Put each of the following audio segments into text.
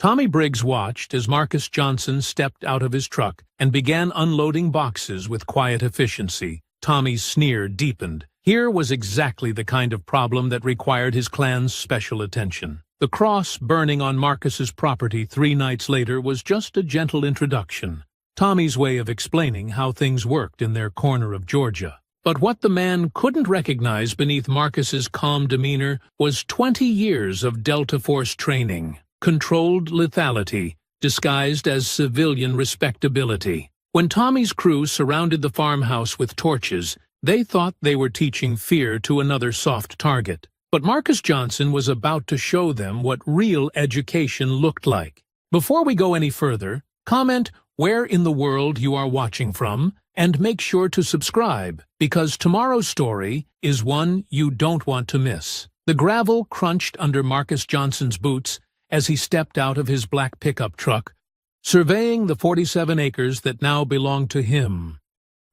Tommy Briggs watched as Marcus Johnson stepped out of his truck and began unloading boxes with quiet efficiency. Tommy's sneer deepened. Here was exactly the kind of problem that required his clan's special attention. The cross burning on Marcus's property 3 nights later was just a gentle introduction, Tommy's way of explaining how things worked in their corner of Georgia. But what the man couldn't recognize beneath Marcus's calm demeanor was 20 years of Delta Force training, controlled lethality, disguised as civilian respectability. When Tommy's crew surrounded the farmhouse with torches, they thought they were teaching fear to another soft target. But Marcus Johnson was about to show them what real education looked like. Before we go any further, comment where in the world you are watching from, and make sure to subscribe, because tomorrow's story is one you don't want to miss. The gravel crunched under Marcus Johnson's boots as he stepped out of his black pickup truck, surveying the 47 acres that now belonged to him.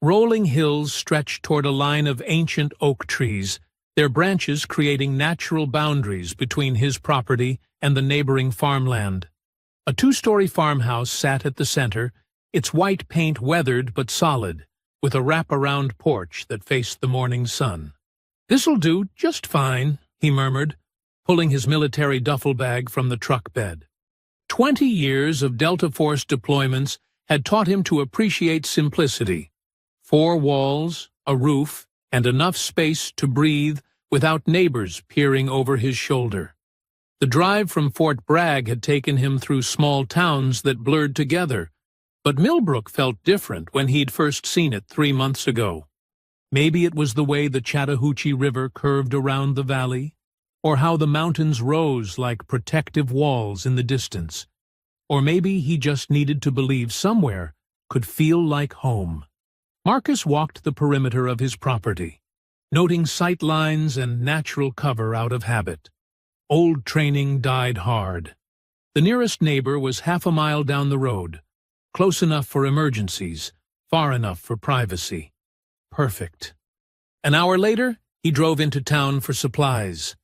Rolling hills stretched toward a line of ancient oak trees, their branches creating natural boundaries between his property and the neighboring farmland. A 2-story farmhouse sat at the center, its white paint weathered but solid, with a wrap-around porch that faced the morning sun. "This'll do just fine," he murmured, pulling his military duffel bag from the truck bed. 20 years of Delta Force deployments had taught him to appreciate simplicity. 4 walls, a roof, and enough space to breathe without neighbors peering over his shoulder. The drive from Fort Bragg had taken him through small towns that blurred together, but Millbrook felt different when he'd first seen it 3 months ago. Maybe it was the way the Chattahoochee River curved around the valley, or how the mountains rose like protective walls in the distance. Or maybe he just needed to believe somewhere could feel like home. Marcus walked the perimeter of his property, noting sight lines and natural cover out of habit. Old training died hard. The nearest neighbor was half a mile down the road, close enough for emergencies, far enough for privacy. Perfect. An hour later, he drove into town for supplies.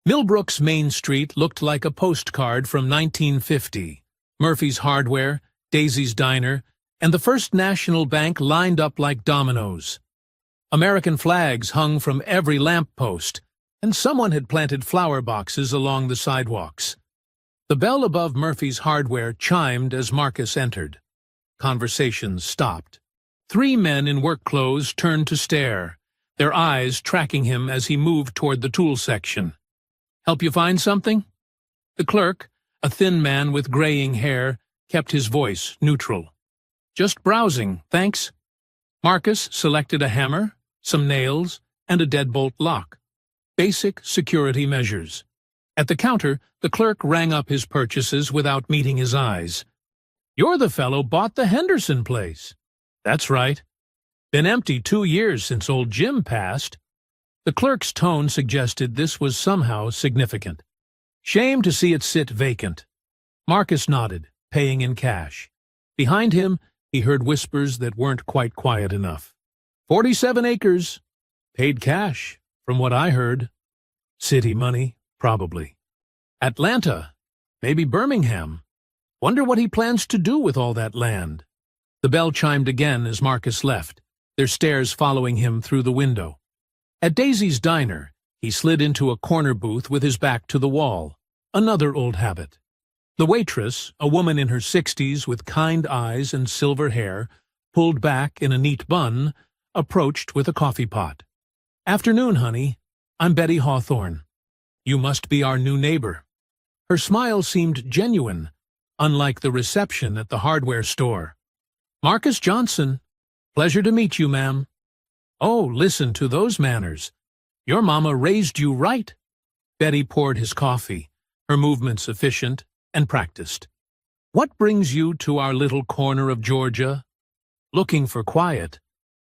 Millbrook's Main Street looked like a postcard from 1950. Murphy's Hardware, Daisy's Diner, and the First National Bank lined up like dominoes. American flags hung from every lamppost, and someone had planted flower boxes along the sidewalks. The bell above Murphy's Hardware chimed as Marcus entered. Conversations stopped. 3 men in work clothes turned to stare, their eyes tracking him as he moved toward the tool section. "Help you find something?" The clerk, a thin man with graying hair, kept his voice neutral. "Just browsing, thanks." Marcus selected a hammer, some nails, and a deadbolt lock. Basic security measures. At the counter, the clerk rang up his purchases without meeting his eyes. "You're the fellow bought the Henderson place." "That's right. Been empty 2 years since old Jim passed." The clerk's tone suggested this was somehow significant. "Shame to see it sit vacant." Marcus nodded, paying in cash. Behind him, he heard whispers that weren't quite quiet enough. 47 acres. Paid cash, from what I heard. City money, probably. Atlanta, maybe Birmingham. Wonder what he plans to do with all that land. The bell chimed again as Marcus left, their stares following him through the window. At Daisy's Diner, he slid into a corner booth with his back to the wall, another old habit. The waitress, a woman in her 60s with kind eyes and silver hair, pulled back in a neat bun, approached with a coffee pot. "Afternoon, honey. I'm Betty Hawthorne. You must be our new neighbor." Her smile seemed genuine, unlike the reception at the hardware store. "Marcus Johnson. Pleasure to meet you, ma'am." "Oh, listen to those manners. Your mama raised you right." Betty poured his coffee, her movements efficient and practiced. "What brings you to our little corner of Georgia?" "Looking for quiet.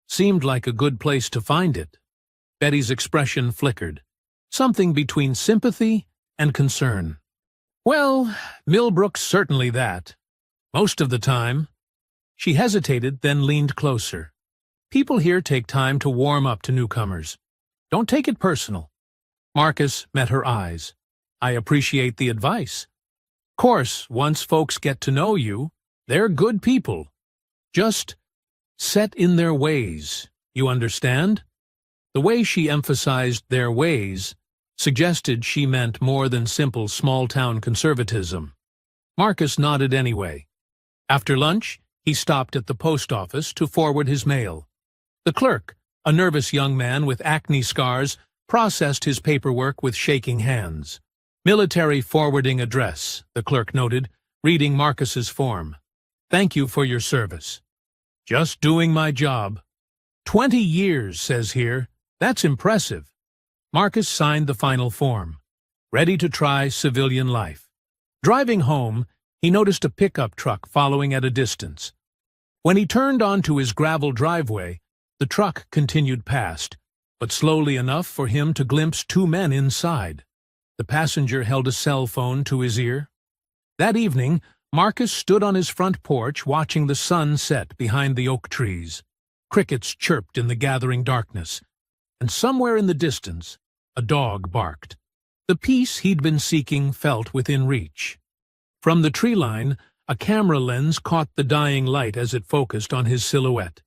Seemed like a good place to find it." Betty's expression flickered, something between sympathy and concern. "Well, Millbrook's certainly that. Most of the time." She hesitated, then leaned closer. "People here take time to warm up to newcomers. Don't take it personal." Marcus met her eyes. "I appreciate the advice." Course, once folks get to know you, they're good people. Just set in their ways, you understand? The way she emphasized their ways suggested she meant more than simple small-town conservatism. Marcus nodded anyway. After lunch, he stopped at the post office to forward his mail. The clerk, a nervous young man with acne scars, processed his paperwork with shaking hands. Military forwarding address, the clerk noted, reading Marcus's form. Thank you for your service. Just doing my job. 20 years, says here. That's impressive. Marcus signed the final form, ready to try civilian life. Driving home, he noticed a pickup truck following at a distance. When he turned onto his gravel driveway, the truck continued past, but slowly enough for him to glimpse two men inside. The passenger held a cell phone to his ear. That evening, Marcus stood on his front porch watching the sun set behind the oak trees. Crickets chirped in the gathering darkness, and somewhere in the distance, a dog barked. The peace he'd been seeking felt within reach. From the tree line, a camera lens caught the dying light as it focused on his silhouette.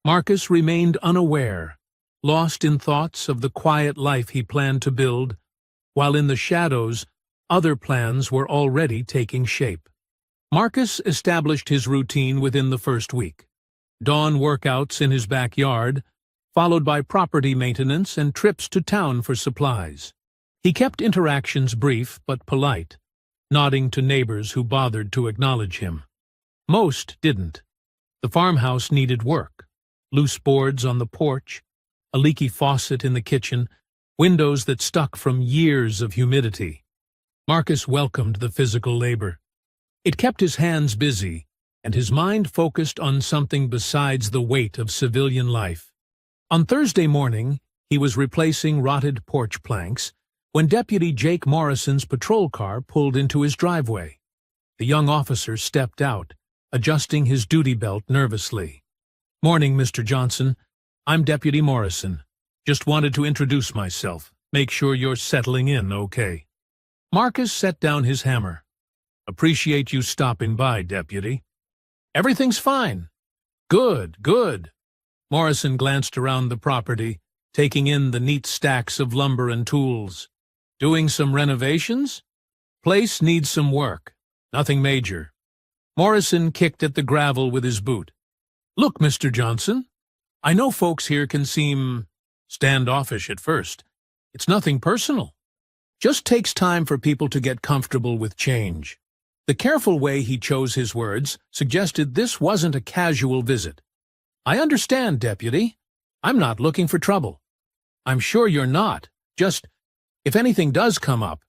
Marcus remained unaware, lost in thoughts of the quiet life he planned to build, while in the shadows, other plans were already taking shape. Marcus established his routine within the first week. Dawn workouts in his backyard, followed by property maintenance and trips to town for supplies. He kept interactions brief but polite, nodding to neighbors who bothered to acknowledge him. Most didn't. The farmhouse needed work. Loose boards on the porch, a leaky faucet in the kitchen, windows that stuck from years of humidity. Marcus welcomed the physical labor. It kept his hands busy, and his mind focused on something besides the weight of civilian life. On Thursday morning, he was replacing rotted porch planks when Deputy Jake Morrison's patrol car pulled into his driveway. The young officer stepped out, adjusting his duty belt nervously. "Morning, Mr. Johnson. I'm Deputy Morrison. Just wanted to introduce myself. Make sure you're settling in okay." Marcus set down his hammer. "Appreciate you stopping by, Deputy." "Everything's fine." "Good, good." Morrison glanced around the property, taking in the neat stacks of lumber and tools. "Doing some renovations?" "Place needs some work. Nothing major." Morrison kicked at the gravel with his boot. "Look, Mr. Johnson, I know folks here can seem standoffish at first. It's nothing personal. Just takes time for people to get comfortable with change." The careful way he chose his words suggested this wasn't a casual visit. "I understand, Deputy. I'm not looking for trouble." "I'm sure you're not. Just, if anything does come up,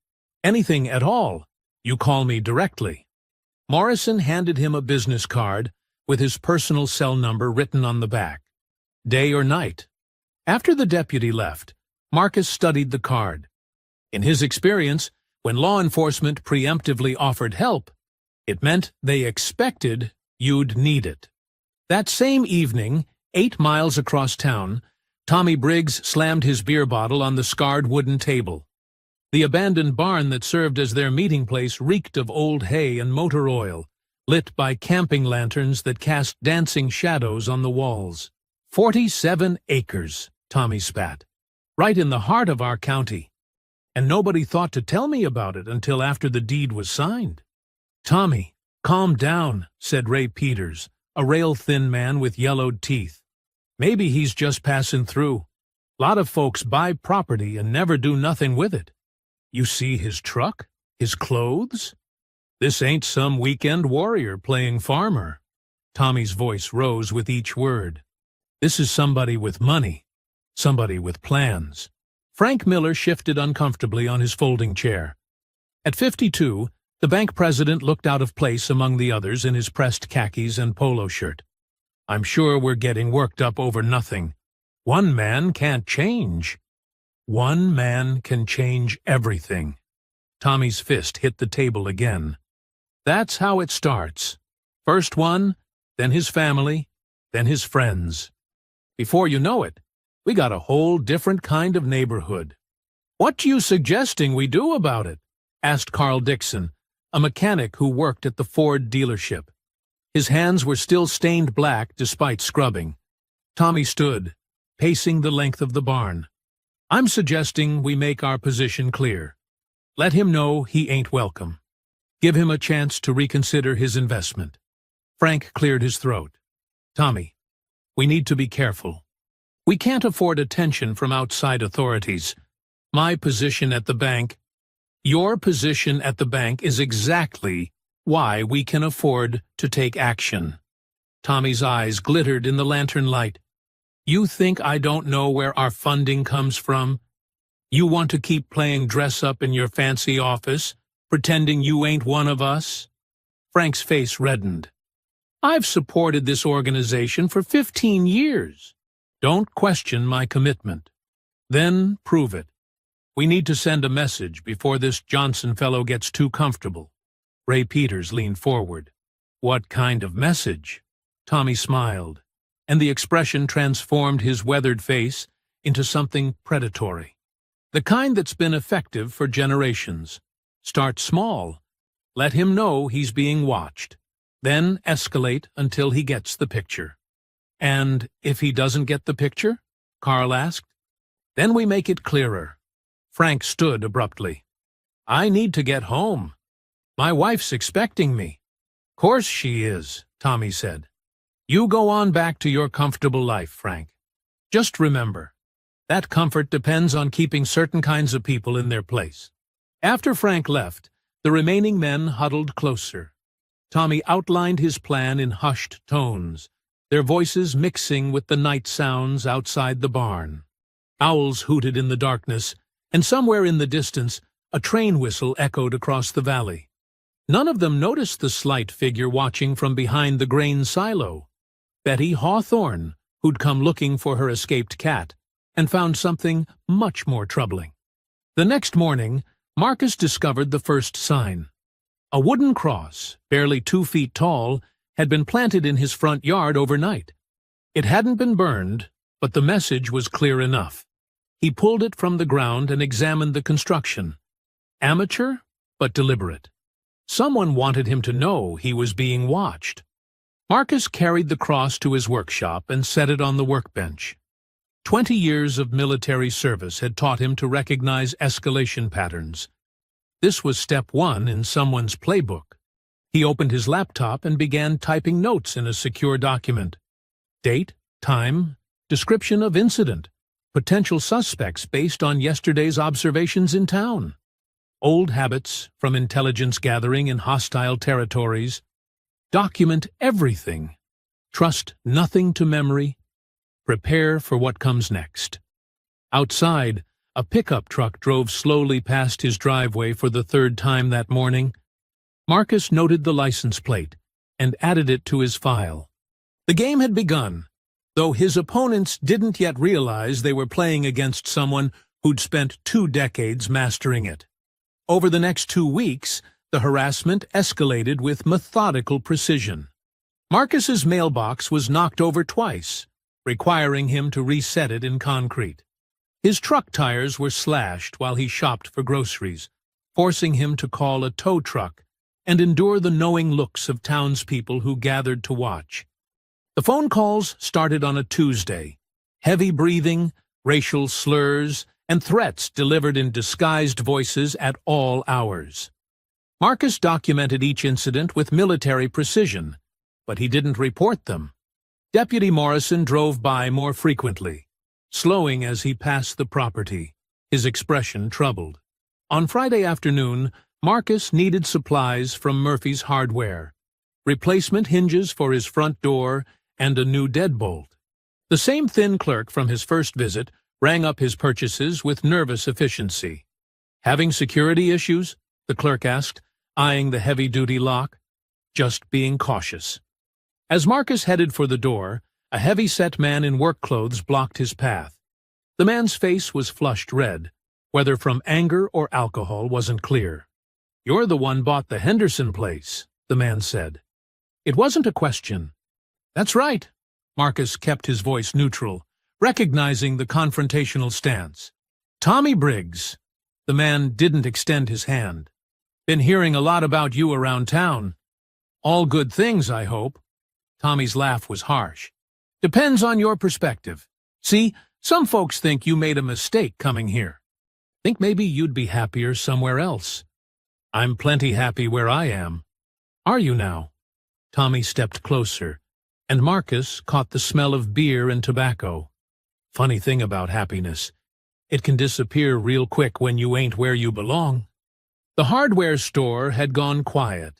anything at all, you call me directly." Morrison handed him a business card with his personal cell number written on the back. Day or night. After the deputy left, Marcus studied the card. In his experience, when law enforcement preemptively offered help, it meant they expected you'd need it. That same evening, 8 miles across town, Tommy Briggs slammed his beer bottle on the scarred wooden table. The abandoned barn that served as their meeting place reeked of old hay and motor oil, lit by camping lanterns that cast dancing shadows on the walls. 47 acres, Tommy spat. Right in the heart of our county. And nobody thought to tell me about it until after the deed was signed. "Tommy, calm down," said Ray Peters, a rail-thin man with yellowed teeth. "Maybe he's just passing through. Lot of folks buy property and never do nothing with it. You see his truck, his clothes? This ain't some weekend warrior playing farmer." Tommy's voice rose with each word. "This is somebody with money, somebody with plans." Frank Miller shifted uncomfortably on his folding chair. At 52, the bank president looked out of place among the others in his pressed khakis and polo shirt. "I'm sure we're getting worked up over nothing. One man can't change." "One man can change everything." Tommy's fist hit the table again. "That's how it starts. First one, then his family, then his friends. Before you know it, we got a whole different kind of neighborhood." "What you suggesting we do about it?" asked Carl Dixon, a mechanic who worked at the Ford dealership. His hands were still stained black despite scrubbing. Tommy stood, pacing the length of the barn. "I'm suggesting we make our position clear. Let him know he ain't welcome. Give him a chance to reconsider his investment." Frank cleared his throat. "Tommy, we need to be careful. We can't afford attention from outside authorities. My position at the bank, your position at the bank is exactly why we can afford to take action." Tommy's eyes glittered in the lantern light. "You think I don't know where our funding comes from? You want to keep playing dress-up in your fancy office, pretending you ain't one of us?" Frank's face reddened. "I've supported this organization for 15 years. Don't question my commitment. Then prove it. We need to send a message before this Johnson fellow gets too comfortable." Ray Peters leaned forward. "What kind of message?" Tommy smiled, and the expression transformed his weathered face into something predatory. "The kind that's been effective for generations. Start small. Let him know he's being watched. Then escalate until he gets the picture." "And if he doesn't get the picture?" Carl asked. "Then we make it clearer." Frank stood abruptly. "I need to get home. My wife's expecting me." "Course she is," Tommy said. "You go on back to your comfortable life, Frank. Just remember, that comfort depends on keeping certain kinds of people in their place." After Frank left, the remaining men huddled closer. Tommy outlined his plan in hushed tones, their voices mixing with the night sounds outside the barn. Owls hooted in the darkness, and somewhere in the distance, a train whistle echoed across the valley. None of them noticed the slight figure watching from behind the grain silo. Betty Hawthorne, who'd come looking for her escaped cat, and found something much more troubling. The next morning, Marcus discovered the first sign. A wooden cross, barely 2 feet tall, had been planted in his front yard overnight. It hadn't been burned, but the message was clear enough. He pulled it from the ground and examined the construction. Amateur, but deliberate. Someone wanted him to know he was being watched. Marcus carried the cross to his workshop and set it on the workbench. 20 years of military service had taught him to recognize escalation patterns. This was step 1 in someone's playbook. He opened his laptop and began typing notes in a secure document. Date, time, description of incident, potential suspects based on yesterday's observations in town. Old habits from intelligence gathering in hostile territories. Document everything. Trust nothing to memory. Prepare for what comes next. Outside, a pickup truck drove slowly past his driveway for the 3rd time that morning. Marcus noted the license plate and added it to his file. The game had begun, though his opponents didn't yet realize they were playing against someone who'd spent 2 decades mastering it. Over the next 2 weeks, the harassment escalated with methodical precision. Marcus's mailbox was knocked over twice, requiring him to reset it in concrete. His truck tires were slashed while he shopped for groceries, forcing him to call a tow truck and endure the knowing looks of townspeople who gathered to watch. The phone calls started on a Tuesday. Heavy breathing, racial slurs, and threats delivered in disguised voices at all hours. Marcus documented each incident with military precision, but he didn't report them. Deputy Morrison drove by more frequently, slowing as he passed the property, his expression troubled. On Friday afternoon, Marcus needed supplies from Murphy's Hardware, replacement hinges for his front door, and a new deadbolt. The same thin clerk from his first visit rang up his purchases with nervous efficiency. "Having security issues?" the clerk asked, eyeing the heavy-duty lock. "Just being cautious." As Marcus headed for the door, a heavy-set man in work clothes blocked his path. The man's face was flushed red, whether from anger or alcohol wasn't clear. "You're the one bought the Henderson place," the man said. It wasn't a question. "That's right." Marcus kept his voice neutral, recognizing the confrontational stance. "Tommy Briggs." The man didn't extend his hand. Been hearing a lot about you around town. All good things, I hope. Tommy's laugh was harsh. Depends on your perspective. See, some folks think you made a mistake coming here. Think maybe you'd be happier somewhere else. I'm plenty happy where I am. Are you now? Tommy stepped closer, and Marcus caught the smell of beer and tobacco. Funny thing about happiness. It can disappear real quick when you ain't where you belong. The hardware store had gone quiet.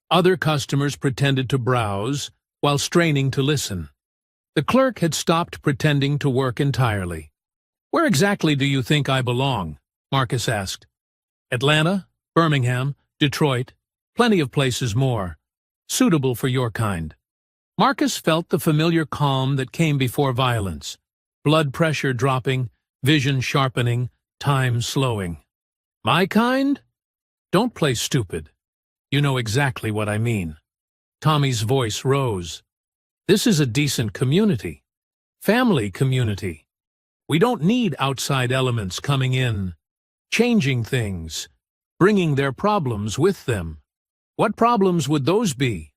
Other customers pretended to browse while straining to listen. The clerk had stopped pretending to work entirely. Where exactly do you think I belong? Marcus asked. Atlanta, Birmingham, Detroit, plenty of places more, suitable for your kind. Marcus felt the familiar calm that came before violence, blood pressure dropping, vision sharpening, time slowing. My kind? Don't play stupid. You know exactly what I mean. Tommy's voice rose. This is a decent community. Family community. We don't need outside elements coming in, changing things, bringing their problems with them. What problems would those be?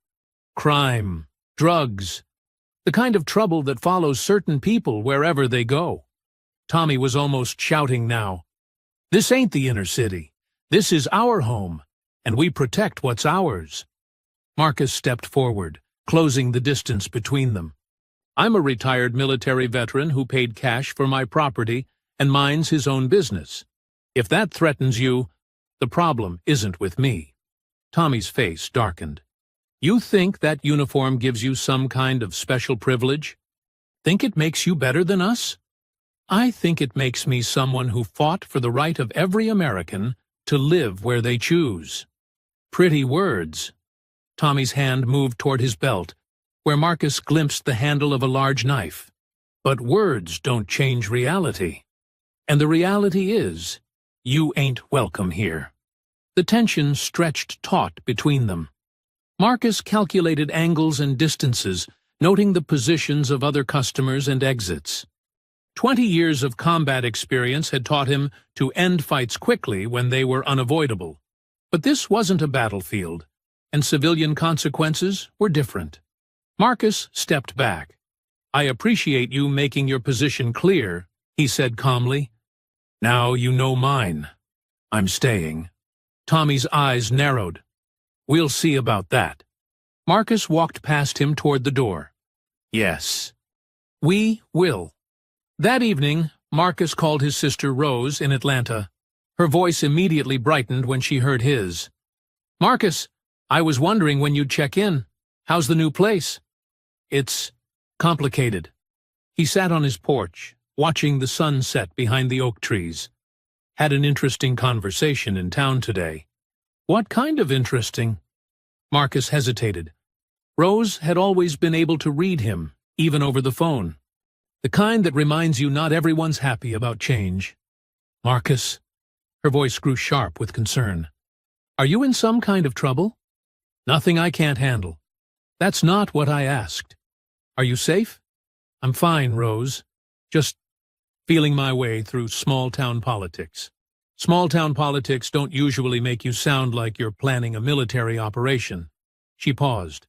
Crime, drugs, the kind of trouble that follows certain people wherever they go. Tommy was almost shouting now. This ain't the inner city. This is our home, and we protect what's ours. Marcus stepped forward, closing the distance between them. I'm a retired military veteran who paid cash for my property and minds his own business. If that threatens you, the problem isn't with me. Tommy's face darkened. You think that uniform gives you some kind of special privilege? Think it makes you better than us? I think it makes me someone who fought for the right of every American to live where they choose. Pretty words. Tommy's hand moved toward his belt, where Marcus glimpsed the handle of a large knife. But words don't change reality. And the reality is, you ain't welcome here. The tension stretched taut between them. Marcus calculated angles and distances, noting the positions of other customers and exits. 20 years of combat experience had taught him to end fights quickly when they were unavoidable. But this wasn't a battlefield, and civilian consequences were different. Marcus stepped back. I appreciate you making your position clear, he said calmly. Now you know mine. I'm staying. Tommy's eyes narrowed. We'll see about that. Marcus walked past him toward the door. Yes. We will. That evening, Marcus called his sister Rose in Atlanta. Her voice immediately brightened when she heard his. Marcus, I was wondering when you'd check in. How's the new place? It's complicated. He sat on his porch, watching the sun set behind the oak trees. Had an interesting conversation in town today. What kind of interesting? Marcus hesitated. Rose had always been able to read him, even over the phone. The kind that reminds you not everyone's happy about change. Marcus, her voice grew sharp with concern. Are you in some kind of trouble? Nothing I can't handle. That's not what I asked. Are you safe? I'm fine, Rose. Just feeling my way through small-town politics. Small-town politics don't usually make you sound like you're planning a military operation. She paused.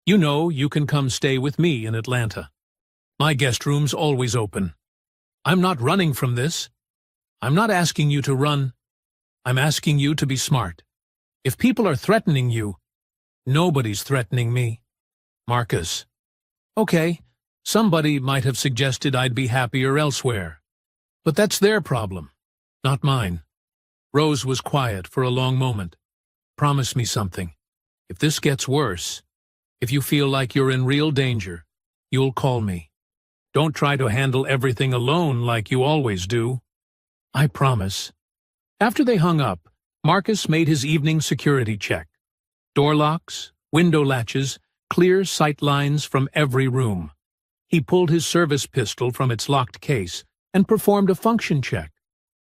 You know you can come stay with me in Atlanta. My guest room's always open. I'm not running from this. I'm not asking you to run. I'm asking you to be smart. If people are threatening you, nobody's threatening me. Marcus. Okay, somebody might have suggested I'd be happier elsewhere. But that's their problem, not mine. Rose was quiet for a long moment. Promise me something. If this gets worse, if you feel like you're in real danger, you'll call me. Don't try to handle everything alone like you always do. I promise. After they hung up, Marcus made his evening security check. Door locks, window latches, clear sight lines from every room. He pulled his service pistol from its locked case and performed a function check,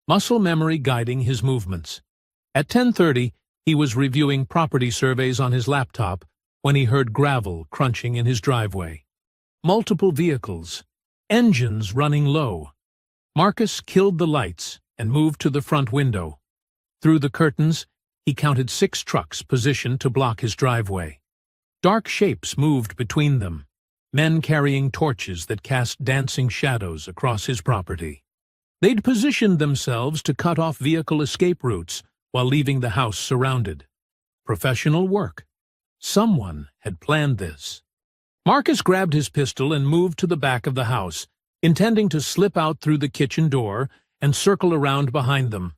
muscle memory guiding his movements. At 10:30, he was reviewing property surveys on his laptop when he heard gravel crunching in his driveway. Multiple vehicles, engines running low. Marcus killed the lights and moved to the front window. Through the curtains, he counted 6 trucks positioned to block his driveway. Dark shapes moved between them, men carrying torches that cast dancing shadows across his property. They'd positioned themselves to cut off vehicle escape routes while leaving the house surrounded. Professional work. Someone had planned this. Marcus grabbed his pistol and moved to the back of the house, intending to slip out through the kitchen door and circle around behind them.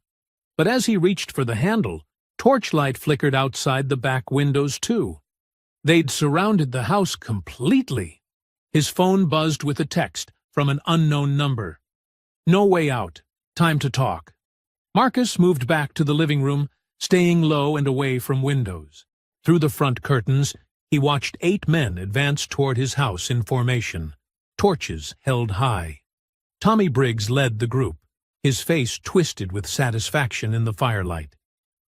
But as he reached for the handle, torchlight flickered outside the back windows too. They'd surrounded the house completely. His phone buzzed with a text from an unknown number. No way out. Time to talk. Marcus moved back to the living room, staying low and away from windows. Through the front curtains, he watched 8 men advance toward his house in formation, torches held high. Tommy Briggs led the group, his face twisted with satisfaction in the firelight.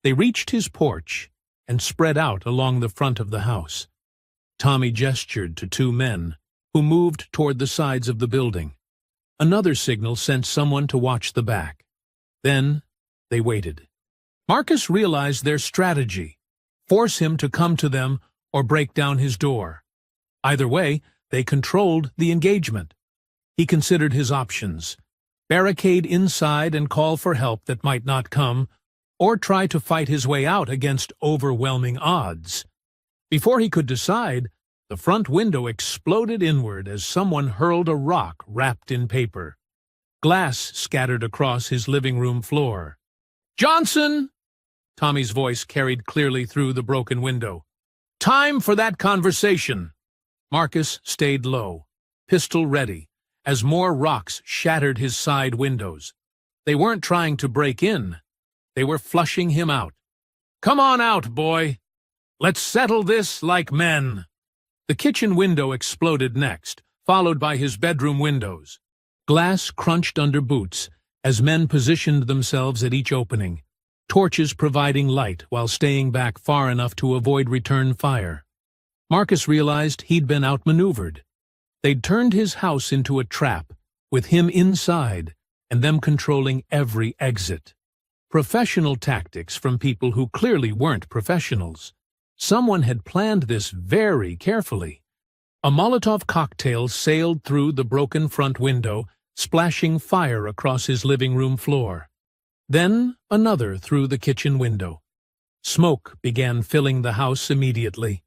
They reached his porch and spread out along the front of the house. Tommy gestured to 2 men, who moved toward the sides of the building. Another signal sent someone to watch the back. Then they waited. Marcus realized their strategy: force him to come to them or break down his door. Either way, they controlled the engagement. He considered his options: barricade inside and call for help that might not come, or try to fight his way out against overwhelming odds. Before he could decide, the front window exploded inward as someone hurled a rock wrapped in paper. Glass scattered across his living room floor. "Johnson!" Tommy's voice carried clearly through the broken window. "Time for that conversation." Marcus stayed low, pistol ready, as more rocks shattered his side windows. They weren't trying to break in. They were flushing him out. "Come on out, boy. Let's settle this like men." The kitchen window exploded next, followed by his bedroom windows. Glass crunched under boots as men positioned themselves at each opening, torches providing light while staying back far enough to avoid return fire. Marcus realized he'd been outmaneuvered. They'd turned his house into a trap, with him inside and them controlling every exit. Professional tactics from people who clearly weren't professionals. Someone had planned this very carefully. A Molotov cocktail sailed through the broken front window, splashing fire across his living room floor. Then another through the kitchen window. Smoke began filling the house immediately.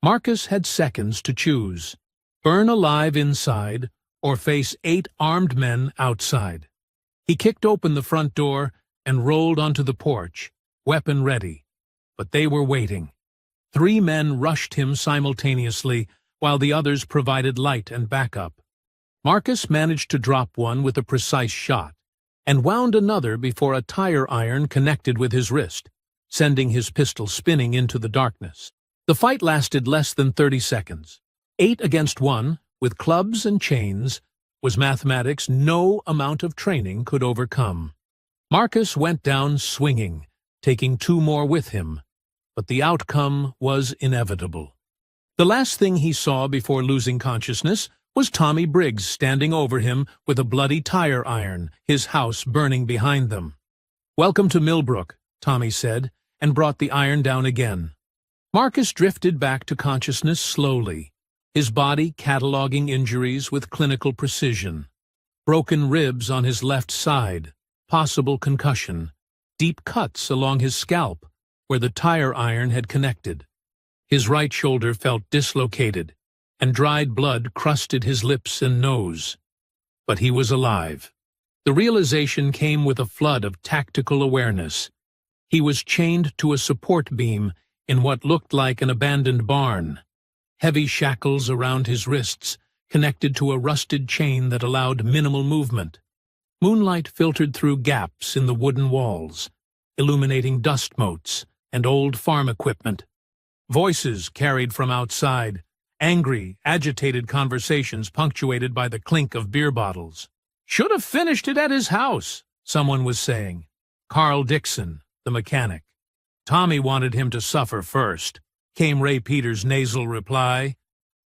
Marcus had seconds to choose: burn alive inside or face 8 armed men outside. He kicked open the front door and rolled onto the porch, weapon ready. But they were waiting. 3 men rushed him simultaneously, while the others provided light and backup. Marcus managed to drop one with a precise shot, and wound another before a tire iron connected with his wrist, sending his pistol spinning into the darkness. The fight lasted less than 30 seconds. 8 against 1, with clubs and chains, was mathematics no amount of training could overcome. Marcus went down swinging, taking 2 more with him. But the outcome was inevitable. The last thing he saw before losing consciousness was Tommy Briggs standing over him with a bloody tire iron, his house burning behind them. "Welcome to Millbrook," Tommy said, and brought the iron down again. Marcus drifted back to consciousness slowly, his body cataloging injuries with clinical precision. Broken ribs on his left side, possible concussion, deep cuts along his scalp, where the tire iron had connected. His right shoulder felt dislocated, and dried blood crusted his lips and nose. But he was alive. The realization came with a flood of tactical awareness. He was chained to a support beam in what looked like an abandoned barn. Heavy shackles around his wrists, connected to a rusted chain that allowed minimal movement. Moonlight filtered through gaps in the wooden walls, illuminating dust motes and old farm equipment. Voices carried from outside, angry, agitated conversations punctuated by the clink of beer bottles. "Should have finished it at his house," someone was saying. Carl Dixon, the mechanic. "Tommy wanted him to suffer first," came Ray Peters' nasal reply.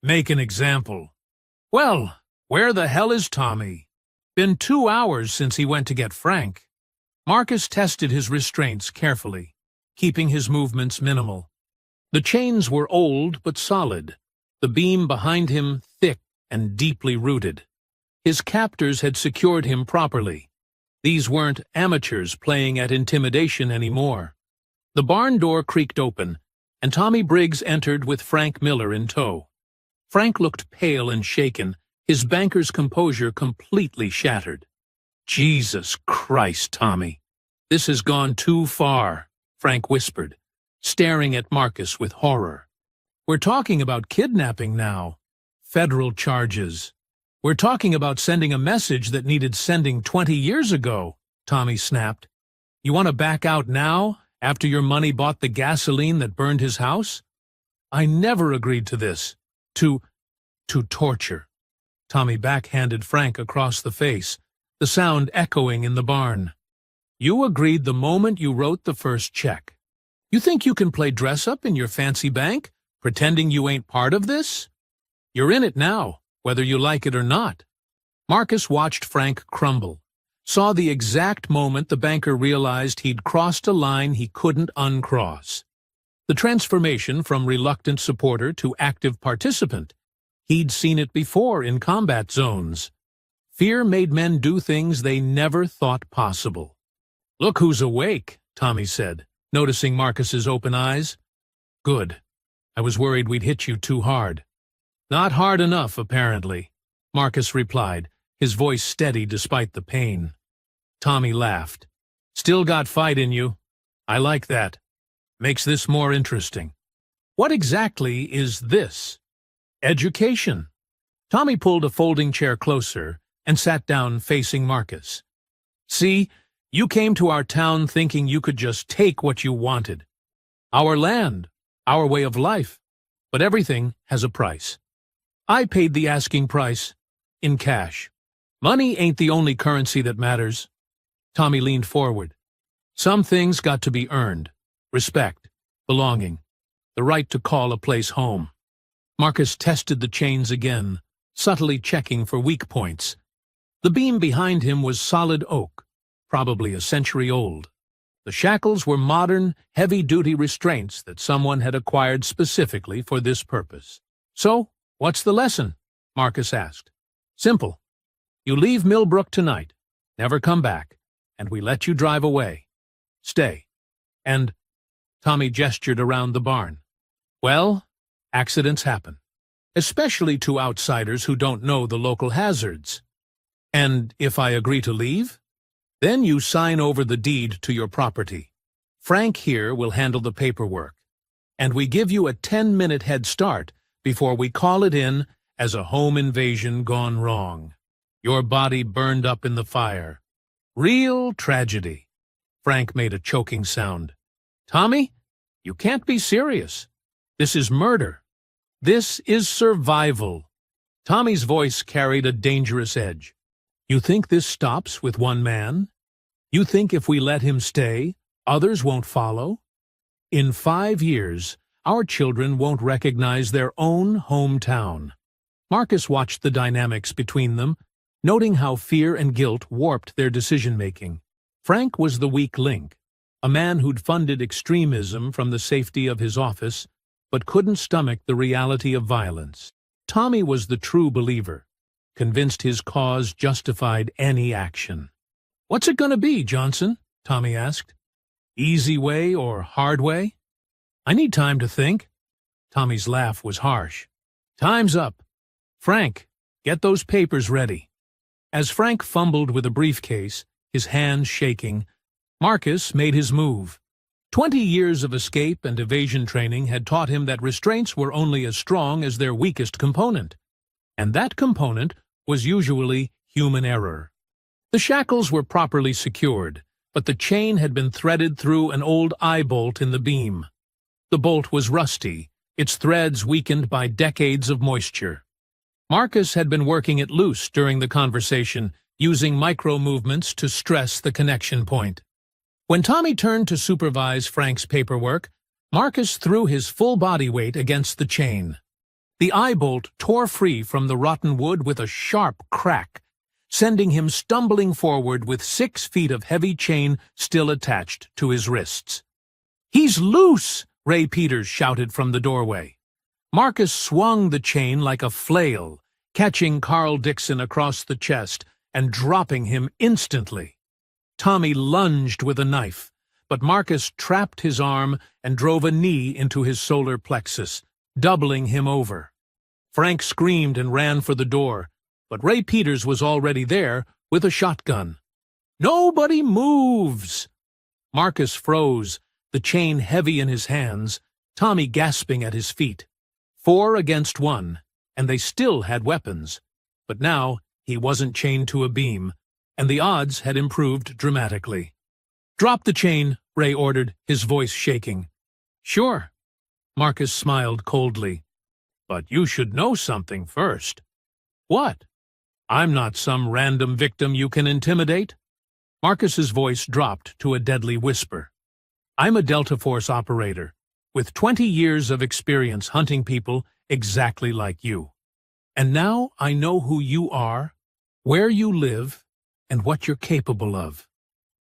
"Make an example." "Well, where the hell is Tommy? Been 2 hours since he went to get Frank." Marcus tested his restraints carefully. keeping his movements minimal. The chains were old but solid, the beam behind him thick and deeply rooted. His captors had secured him properly. These weren't amateurs playing at intimidation anymore. The barn door creaked open, and Tommy Briggs entered with Frank Miller in tow. Frank looked pale and shaken, his banker's composure completely shattered. "Jesus Christ, Tommy. This has gone too far," Frank whispered, staring at Marcus with horror. "We're talking about kidnapping now. Federal charges. We're talking about sending a message that needed sending 20 years ago," Tommy snapped. "You want to back out now, after your money bought the gasoline that burned his house? I never agreed to this. To torture." Tommy backhanded Frank across the face, the sound echoing in the barn. "You agreed the moment you wrote the first check. You think you can play dress-up in your fancy bank, pretending you ain't part of this? You're in it now, whether you like it or not." Marcus watched Frank crumble, saw the exact moment the banker realized he'd crossed a line he couldn't uncross. The transformation from reluctant supporter to active participant. He'd seen it before in combat zones. Fear made men do things they never thought possible. "Look who's awake," Tommy said, noticing Marcus's open eyes. "Good. I was worried we'd hit you too hard." "Not hard enough, apparently," Marcus replied, his voice steady despite the pain. Tommy laughed. "Still got fight in you. I like that. Makes this more interesting. What exactly is this?" "Education." Tommy pulled a folding chair closer and sat down facing Marcus. "See, you came to our town thinking you could just take what you wanted. Our land, our way of life. But everything has a price. I paid the asking price, in cash. Money ain't the only currency that matters." Tommy leaned forward. "Some things got to be earned. Respect, belonging, the right to call a place home." Marcus tested the chains again, subtly checking for weak points. The beam behind him was solid oak, probably a century old. The shackles were modern, heavy-duty restraints that someone had acquired specifically for this purpose. "So, what's the lesson?" Marcus asked. "Simple. You leave Millbrook tonight, never come back, and we let you drive away. Stay. And—" Tommy gestured around the barn. "Well, accidents happen, especially to outsiders who don't know the local hazards. And if I agree to leave, then you sign over the deed to your property. Frank here will handle the paperwork, and we give you a 10-minute head start before we call it in as a home invasion gone wrong. Your body burned up in the fire. Real tragedy." Frank made a choking sound. "Tommy, you can't be serious. This is murder. This is survival." Tommy's voice carried a dangerous edge. "You think this stops with one man? You think if we let him stay, others won't follow? In 5 years, our children won't recognize their own hometown." Marcus watched the dynamics between them, noting how fear and guilt warped their decision-making. Frank was the weak link, a man who'd funded extremism from the safety of his office, but couldn't stomach the reality of violence. Tommy was the true believer, convinced his cause justified any action. "What's it gonna be, Johnson?" Tommy asked. "Easy way or hard way?" "I need time to think." Tommy's laugh was harsh. "Time's up. Frank, get those papers ready." As Frank fumbled with a briefcase, his hands shaking, Marcus made his move. 20 years of escape and evasion training had taught him that restraints were only as strong as their weakest component, and that component was usually human error. The shackles were properly secured, but the chain had been threaded through an old eye bolt in the beam. The bolt was rusty, its threads weakened by decades of moisture. Marcus had been working it loose during the conversation, using micro-movements to stress the connection point. When Tommy turned to supervise Frank's paperwork, Marcus threw his full body weight against the chain. The eye bolt tore free from the rotten wood with a sharp crack, sending him stumbling forward with 6 feet of heavy chain still attached to his wrists. "He's loose!" Ray Peters shouted from the doorway. Marcus swung the chain like a flail, catching Carl Dixon across the chest and dropping him instantly. Tommy lunged with a knife, but Marcus trapped his arm and drove a knee into his solar plexus, doubling him over. Frank screamed and ran for the door, but Ray Peters was already there with a shotgun. "Nobody moves!" Marcus froze, the chain heavy in his hands, Tommy gasping at his feet. 4 against 1, and they still had weapons. But now he wasn't chained to a beam, and the odds had improved dramatically. "Drop the chain," Ray ordered, his voice shaking. "Sure." Marcus smiled coldly. "But you should know something first." "What?" "I'm not some random victim you can intimidate." Marcus's voice dropped to a deadly whisper. "I'm a Delta Force operator, with 20 years of experience hunting people exactly like you. And now I know who you are, where you live, and what you're capable of."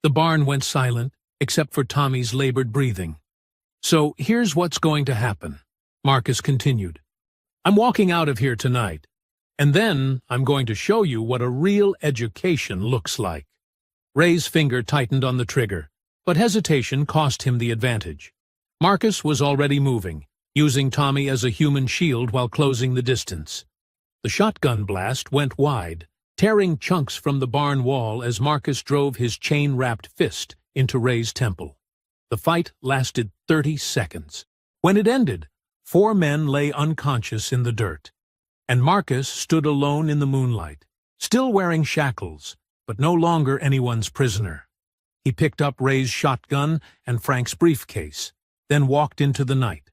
The barn went silent, except for Tommy's labored breathing. "So here's what's going to happen," Marcus continued. "I'm walking out of here tonight, and then I'm going to show you what a real education looks like." Ray's finger tightened on the trigger, but hesitation cost him the advantage. Marcus was already moving, using Tommy as a human shield while closing the distance. The shotgun blast went wide, tearing chunks from the barn wall as Marcus drove his chain-wrapped fist into Ray's temple. The fight lasted 30 seconds. When it ended, 4 men lay unconscious in the dirt, and Marcus stood alone in the moonlight, still wearing shackles, but no longer anyone's prisoner. He picked up Ray's shotgun and Frank's briefcase, then walked into the night.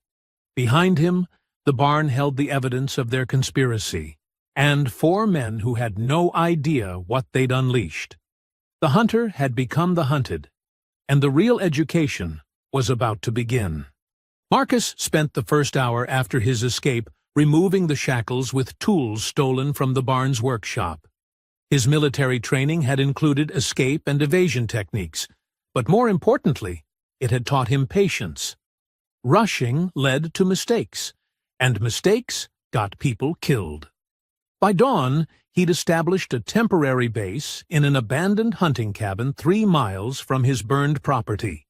Behind him, the barn held the evidence of their conspiracy, and 4 men who had no idea what they'd unleashed. The hunter had become the hunted, and the real education was about to begin. Marcus spent the first hour after his escape removing the shackles with tools stolen from the barn's workshop. His military training had included escape and evasion techniques, but more importantly, it had taught him patience. Rushing led to mistakes, and mistakes got people killed. By dawn, he'd established a temporary base in an abandoned hunting cabin 3 miles from his burned property.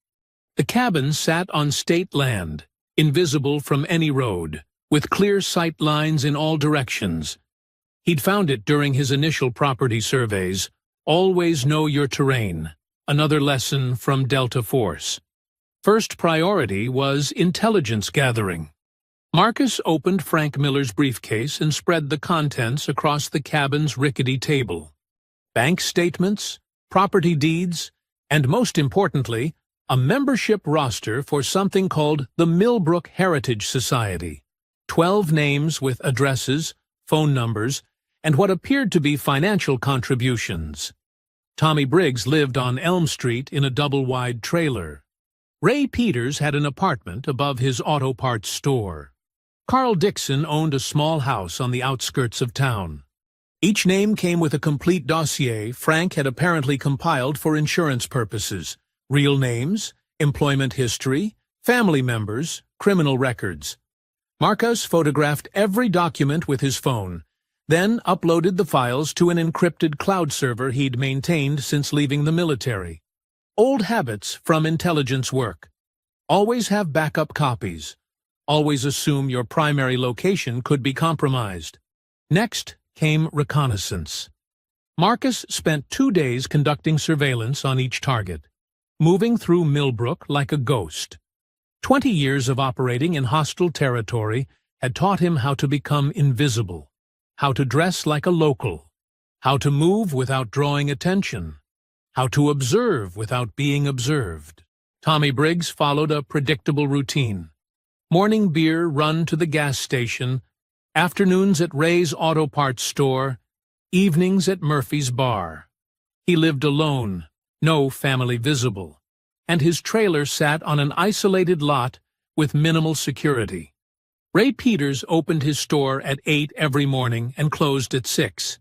The cabin sat on state land, invisible from any road, with clear sight lines in all directions. He'd found it during his initial property surveys. Always know your terrain, another lesson from Delta Force. First priority was intelligence gathering. Marcus opened Frank Miller's briefcase and spread the contents across the cabin's rickety table. Bank statements, property deeds, and most importantly, a membership roster for something called the Millbrook Heritage Society. 12 names with addresses, phone numbers, and what appeared to be financial contributions. Tommy Briggs lived on Elm Street in a double-wide trailer. Ray Peters had an apartment above his auto parts store. Carl Dixon owned a small house on the outskirts of town. Each name came with a complete dossier Frank had apparently compiled for insurance purposes: real names, employment history, family members, criminal records. Marcus photographed every document with his phone, then uploaded the files to an encrypted cloud server he'd maintained since leaving the military. Old habits from intelligence work. Always have backup copies. Always assume your primary location could be compromised. Next came reconnaissance. Marcus spent 2 days conducting surveillance on each target, moving through Millbrook like a ghost. 20 years of operating in hostile territory had taught him how to become invisible, how to dress like a local, how to move without drawing attention, how to observe without being observed. Tommy Briggs followed a predictable routine. Morning beer run to the gas station, afternoons at Ray's auto parts store, evenings at Murphy's bar. He lived alone, no family visible, and his trailer sat on an isolated lot with minimal security. Ray Peters opened his store at 8 every morning and closed at 6.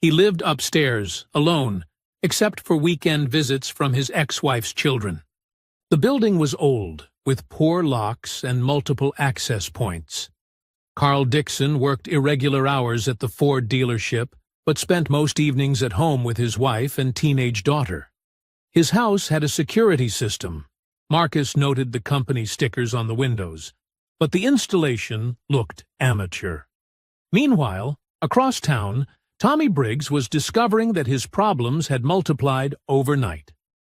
He lived upstairs, alone, except for weekend visits from his ex-wife's children. The building was old, with poor locks and multiple access points. Carl Dixon worked irregular hours at the Ford dealership, but spent most evenings at home with his wife and teenage daughter. His house had a security system. Marcus noted the company stickers on the windows, but the installation looked amateur. Meanwhile, across town, Tommy Briggs was discovering that his problems had multiplied overnight.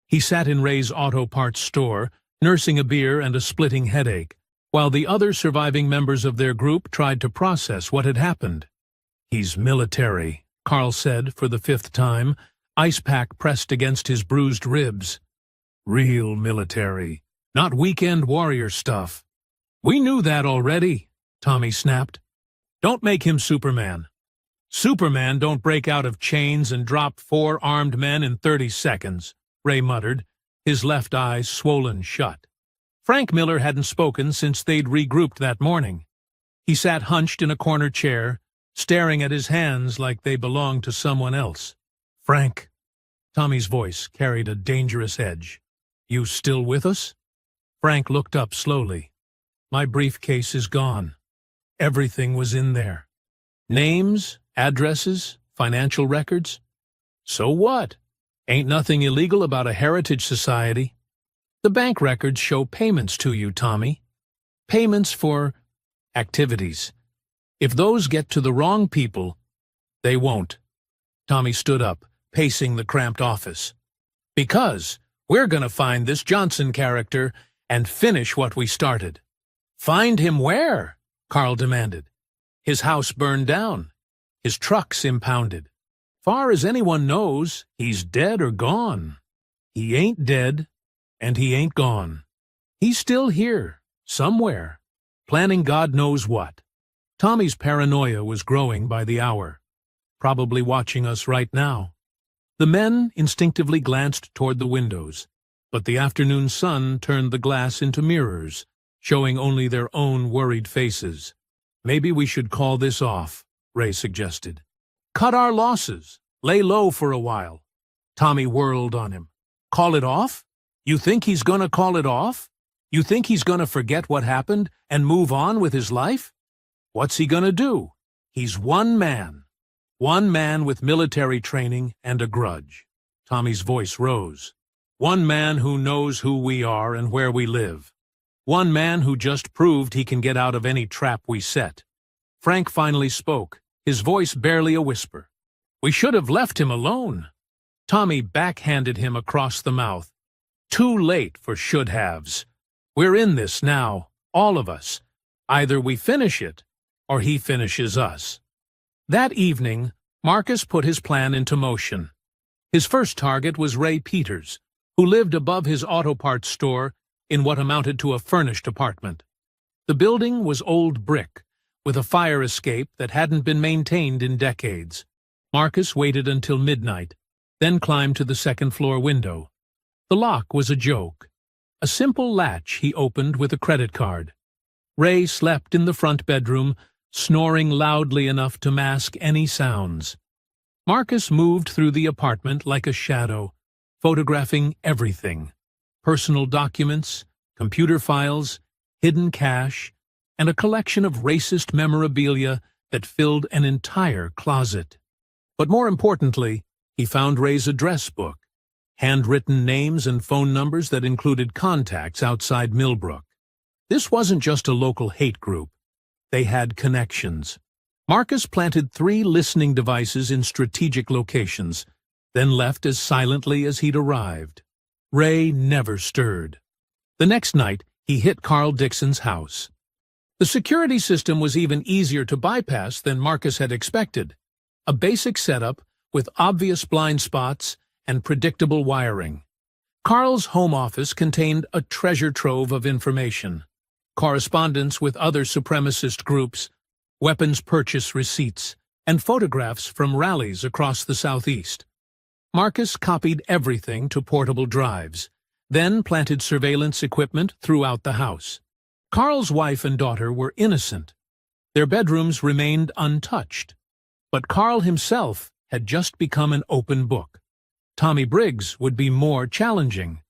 He sat in Ray's auto parts store, nursing a beer and a splitting headache, while the other surviving members of their group tried to process what had happened. "He's military," Carl said for the 5th time, ice pack pressed against his bruised ribs. "Real military, not weekend warrior stuff." "We knew that already," Tommy snapped. "Don't make him Superman." "Superman don't break out of chains and drop 4 armed men in 30 seconds, Ray muttered, his left eye swollen shut. Frank Miller hadn't spoken since they'd regrouped that morning. He sat hunched in a corner chair, staring at his hands like they belonged to someone else. "Frank," Tommy's voice carried a dangerous edge. "You still with us?" Frank looked up slowly. "My briefcase is gone. Everything was in there. Names, addresses, financial records. So what? Ain't nothing illegal about a heritage society. The bank records show payments to you, Tommy. Payments for activities. If those get to the wrong people, they won't." Tommy stood up, pacing the cramped office. "Because we're gonna find this Johnson character and finish what we started." "Find him where?" Carl demanded. "His house burned down. His trucks impounded. Far as anyone knows, he's dead or gone." "He ain't dead, and he ain't gone. He's still here, somewhere, planning God knows what." Tommy's paranoia was growing by the hour, probably watching us right now. The men instinctively glanced toward the windows, but the afternoon sun turned the glass into mirrors, showing only their own worried faces. "Maybe we should call this off," Ray suggested. "Cut our losses. Lay low for a while." Tommy whirled on him. "Call it off? You think he's gonna call it off? You think he's gonna forget what happened and move on with his life? What's he gonna do? He's one man with military training and a grudge." Tommy's voice rose. "One man who knows who we are and where we live. One man who just proved he can get out of any trap we set." Frank finally spoke, his voice barely a whisper. "We should have left him alone." Tommy backhanded him across the mouth. "Too late for should-haves. We're in this now, all of us. Either we finish it, or he finishes us." That evening, Marcus put his plan into motion. His first target was Ray Peters, who lived above his auto parts store in what amounted to a furnished apartment. The building was old brick, with a fire escape that hadn't been maintained in decades. Marcus waited until midnight, then climbed to the second-floor window. The lock was a joke. A simple latch he opened with a credit card. Ray slept in the front bedroom, snoring loudly enough to mask any sounds. Marcus moved through the apartment like a shadow, photographing everything: personal documents, computer files, hidden cash, and a collection of racist memorabilia that filled an entire closet. But more importantly, he found Ray's address book, handwritten names and phone numbers that included contacts outside Millbrook. This wasn't just a local hate group. They had connections. Marcus planted 3 listening devices in strategic locations, then left as silently as he'd arrived. Ray never stirred. The next night, he hit Carl Dixon's house. The security system was even easier to bypass than Marcus had expected. A basic setup with obvious blind spots and predictable wiring. Carl's home office contained a treasure trove of information: correspondence with other supremacist groups, weapons purchase receipts, and photographs from rallies across the Southeast. Marcus copied everything to portable drives, then planted surveillance equipment throughout the house. Carl's wife and daughter were innocent. Their bedrooms remained untouched. But Carl himself had just become an open book. Tommy Briggs would be more challenging.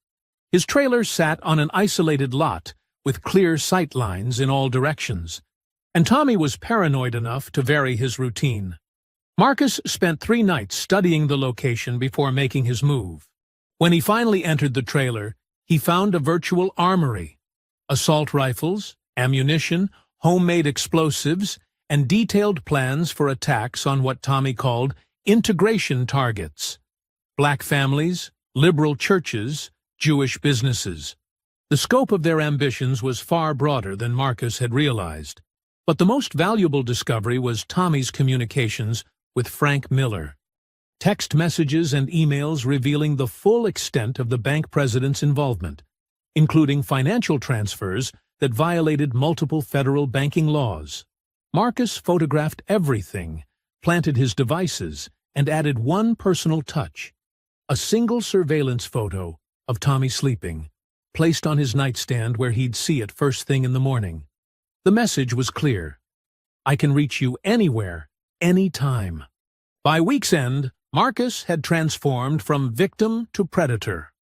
His trailer sat on an isolated lot with clear sight lines in all directions, and Tommy was paranoid enough to vary his routine. Marcus spent 3 nights studying the location before making his move. When he finally entered the trailer, he found a virtual armory: assault rifles, ammunition, homemade explosives, and detailed plans for attacks on what Tommy called integration targets: black families, liberal churches, Jewish businesses. The scope of their ambitions was far broader than Marcus had realized. But the most valuable discovery was Tommy's communications with Frank Miller. Text messages and emails revealing the full extent of the bank president's involvement, including financial transfers that violated multiple federal banking laws. Marcus photographed everything, planted his devices, and added one personal touch: a single surveillance photo of Tommy sleeping, placed on his nightstand where he'd see it first thing in the morning. The message was clear: I can reach you anywhere, anytime. By week's end, Marcus had transformed from victim to predator.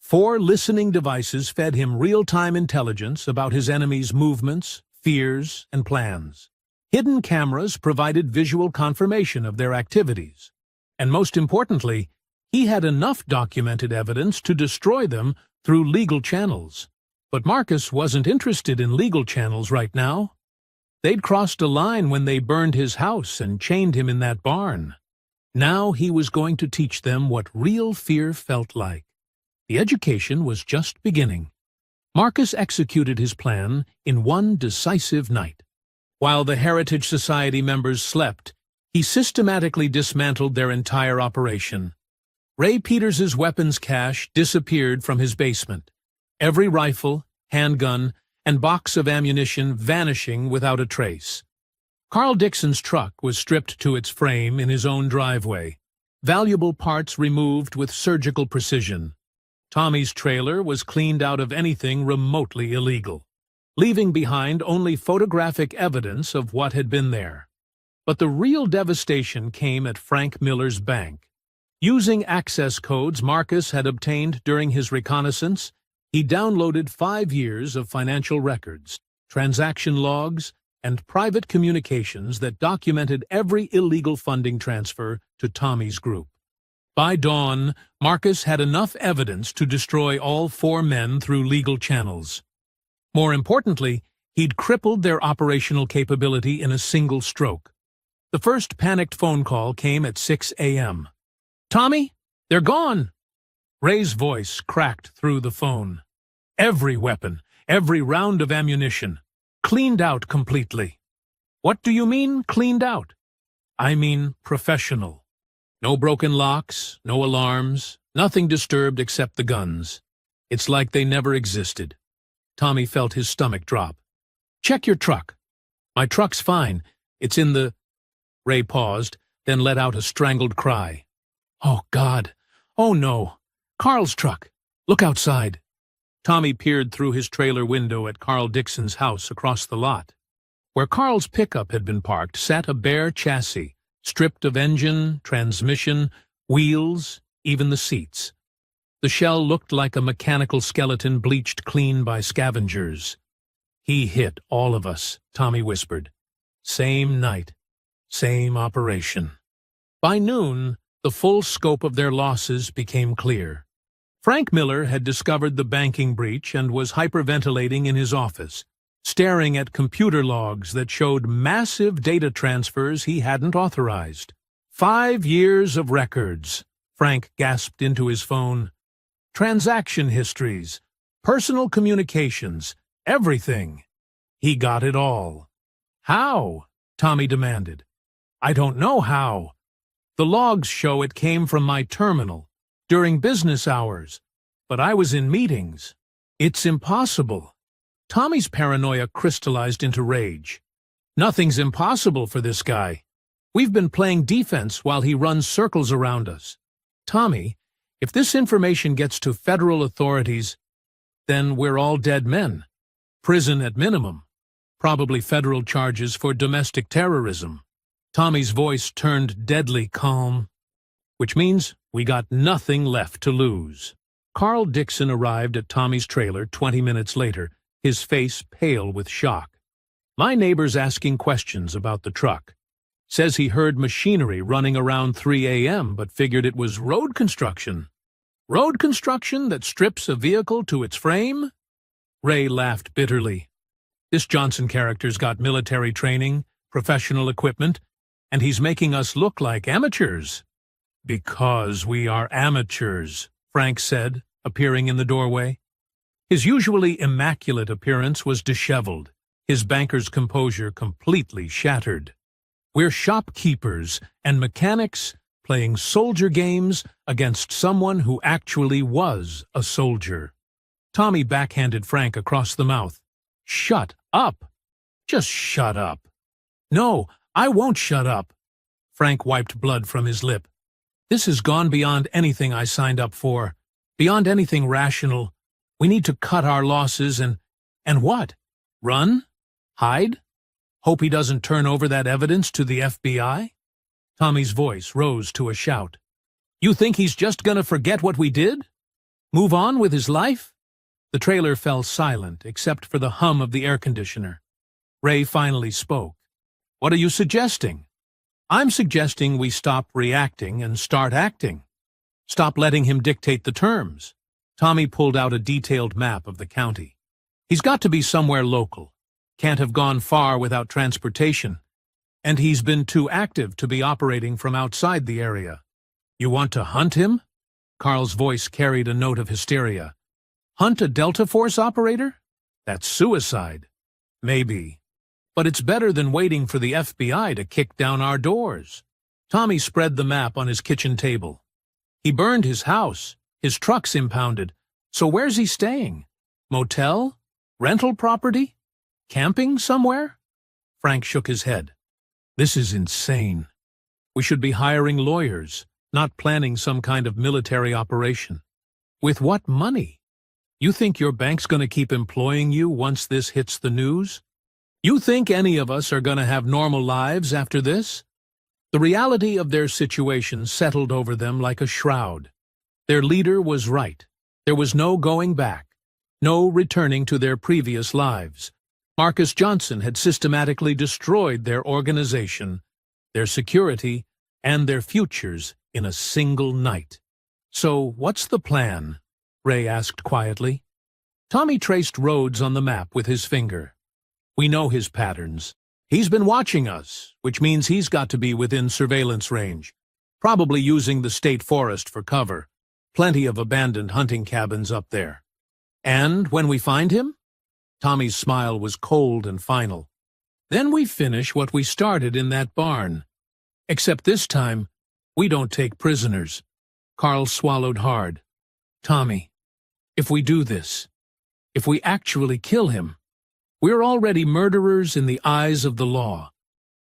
4 listening devices fed him real-time intelligence about his enemy's movements, fears, and plans. Hidden cameras provided visual confirmation of their activities. And most importantly, he had enough documented evidence to destroy them through legal channels. But Marcus wasn't interested in legal channels right now. They'd crossed a line when they burned his house and chained him in that barn. Now he was going to teach them what real fear felt like. The education was just beginning. Marcus executed his plan in one decisive night. While the Heritage Society members slept, he systematically dismantled their entire operation. Ray Peters's weapons cache disappeared from his basement, every rifle, handgun, and box of ammunition vanishing without a trace. Carl Dixon's truck was stripped to its frame in his own driveway, valuable parts removed with surgical precision. Tommy's trailer was cleaned out of anything remotely illegal, leaving behind only photographic evidence of what had been there. But the real devastation came at Frank Miller's bank. Using access codes Marcus had obtained during his reconnaissance, he downloaded 5 years of financial records, transaction logs, and private communications that documented every illegal funding transfer to Tommy's group. By dawn, Marcus had enough evidence to destroy all 4 men through legal channels. More importantly, he'd crippled their operational capability in a single stroke. The first panicked phone call came at 6 a.m. "Tommy, they're gone!" Ray's voice cracked through the phone. "Every weapon, every round of ammunition, cleaned out completely." "What do you mean, cleaned out?" "I mean professional. No broken locks, no alarms, nothing disturbed except the guns. It's like they never existed." Tommy felt his stomach drop. "Check your truck." "My truck's fine. It's in the—" Ray paused, then let out a strangled cry. "Oh, God! Oh, no! Carl's truck! Look outside!" Tommy peered through his trailer window at Carl Dixon's house across the lot. Where Carl's pickup had been parked sat a bare chassis, stripped of engine, transmission, wheels, even the seats. The shell looked like a mechanical skeleton bleached clean by scavengers. "He hit all of us," Tommy whispered. "Same night, same operation." By noon, the full scope of their losses became clear. Frank Miller had discovered the banking breach and was hyperventilating in his office, staring at computer logs that showed massive data transfers he hadn't authorized. 5 years of records, Frank gasped into his phone. Transaction histories, personal communications, everything. He got it all. "How?" Tommy demanded. "I don't know how. The logs show it came from my terminal, during business hours, but I was in meetings. It's impossible." Tommy's paranoia crystallized into rage. "Nothing's impossible for this guy. We've been playing defense while he runs circles around us. Tommy, if this information gets to federal authorities, then we're all dead men. Prison at minimum. Probably federal charges for domestic terrorism." Tommy's voice turned deadly calm. "Which means we got nothing left to lose." Carl Dixon arrived at Tommy's trailer 20 minutes later, his face pale with shock. My neighbor's asking questions about the truck. Says he heard machinery running around 3 a.m. but figured it was road construction. Road construction that strips a vehicle to its frame? Ray laughed bitterly. This Johnson character's got military training, professional equipment, and he's making us look like amateurs. Because we are amateurs, Frank said, appearing in the doorway. His usually immaculate appearance was disheveled, his banker's composure completely shattered. We're shopkeepers and mechanics playing soldier games against someone who actually was a soldier. Tommy backhanded Frank across the mouth. Shut up! Just shut up. No, I won't shut up. Frank wiped blood from his lip. This has gone beyond anything I signed up for, beyond anything rational. We need to cut our losses and what? Run? Hide? Hope he doesn't turn over that evidence to the FBI? Tommy's voice rose to a shout. You think he's just gonna forget what we did? Move on with his life? The trailer fell silent except for the hum of the air conditioner. Ray finally spoke. What are you suggesting? I'm suggesting we stop reacting and start acting. Stop letting him dictate the terms. Tommy pulled out a detailed map of the county. He's got to be somewhere local. Can't have gone far without transportation. And he's been too active to be operating from outside the area. You want to hunt him? Carl's voice carried a note of hysteria. Hunt a Delta Force operator? That's suicide. Maybe. But it's better than waiting for the FBI to kick down our doors. Tommy spread the map on his kitchen table. He burned his house, his truck's impounded. So where's he staying? Motel? Rental property? Camping somewhere? Frank shook his head. This is insane. We should be hiring lawyers, not planning some kind of military operation. With what money? You think your bank's going to keep employing you once this hits the news? You think any of us are going to have normal lives after this? The reality of their situation settled over them like a shroud. Their leader was right. There was no going back, no returning to their previous lives. Marcus Johnson had systematically destroyed their organization, their security, and their futures in a single night. So what's the plan? Ray asked quietly. Tommy traced roads on the map with his finger. We know his patterns. He's been watching us, which means he's got to be within surveillance range, probably using the state forest for cover. Plenty of abandoned hunting cabins up there. And when we find him? Tommy's smile was cold and final. Then we finish what we started in that barn. Except this time, we don't take prisoners. Carl swallowed hard. Tommy, if we do this, if we actually kill him, we're already murderers in the eyes of the law.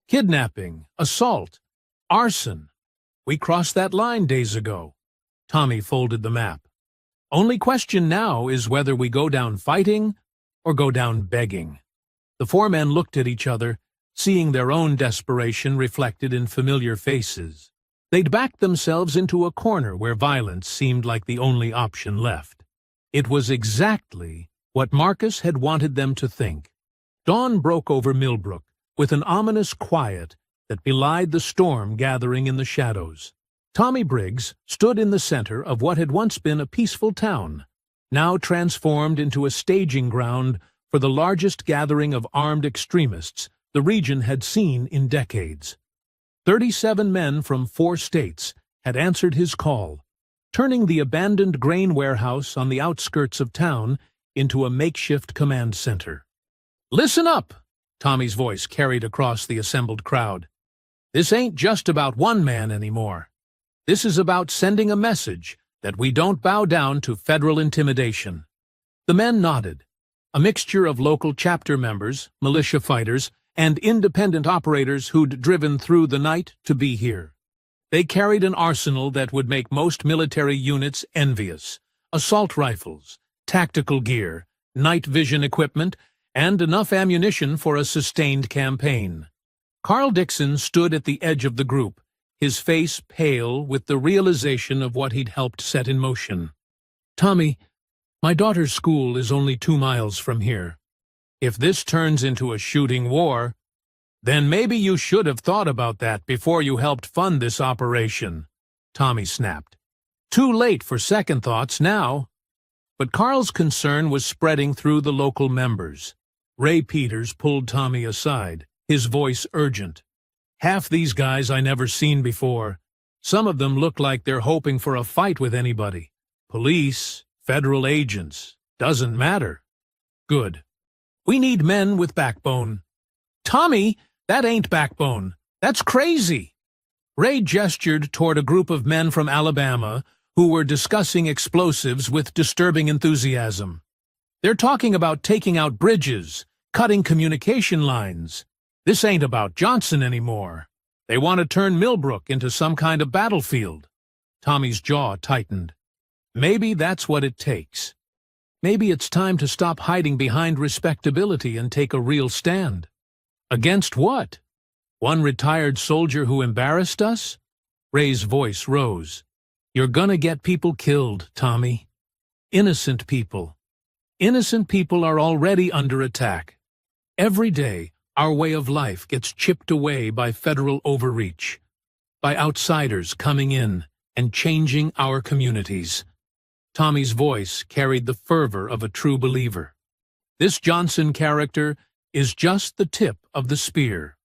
Kidnapping, assault, arson. We crossed that line days ago. Tommy folded the map. Only question now is whether we go down fighting or go down begging. The four men looked at each other, seeing their own desperation reflected in familiar faces. They'd backed themselves into a corner where violence seemed like the only option left. It was exactly what Marcus had wanted them to think. Dawn broke over Millbrook with an ominous quiet that belied the storm gathering in the shadows. Tommy Briggs stood in the center of what had once been a peaceful town, now transformed into a staging ground for the largest gathering of armed extremists the region had seen in decades. 37 men from 4 states had answered his call, turning the abandoned grain warehouse on the outskirts of town into a makeshift command center. Listen up, Tommy's voice carried across the assembled crowd. This ain't just about one man anymore. This is about sending a message that we don't bow down to federal intimidation. The men nodded, a mixture of local chapter members, militia fighters, and independent operators who'd driven through the night to be here. They carried an arsenal that would make most military units envious: assault rifles, tactical gear, night vision equipment, and enough ammunition for a sustained campaign. Carl Dixon stood at the edge of the group, his face pale with the realization of what he'd helped set in motion. Tommy, my daughter's school is only 2 miles from here. If this turns into a shooting war, then maybe you should have thought about that before you helped fund this operation, Tommy snapped. Too late for second thoughts now. But Carl's concern was spreading through the local members. Ray Peters pulled Tommy aside, his voice urgent. Half these guys I never seen before. Some of them look like they're hoping for a fight with anybody. Police, federal agents, doesn't matter. Good. We need men with backbone. Tommy, that ain't backbone. That's crazy. Ray gestured toward a group of men from Alabama who were discussing explosives with disturbing enthusiasm. They're talking about taking out bridges, cutting communication lines. This ain't about Johnson anymore. They want to turn Millbrook into some kind of battlefield. Tommy's jaw tightened. Maybe that's what it takes. Maybe it's time to stop hiding behind respectability and take a real stand. Against what? One retired soldier who embarrassed us? Ray's voice rose. You're gonna get people killed, Tommy. Innocent people. Innocent people are already under attack. Every day, our way of life gets chipped away by federal overreach, by outsiders coming in and changing our communities. Tommy's voice carried the fervor of a true believer. This Johnson character is just the tip of the spear.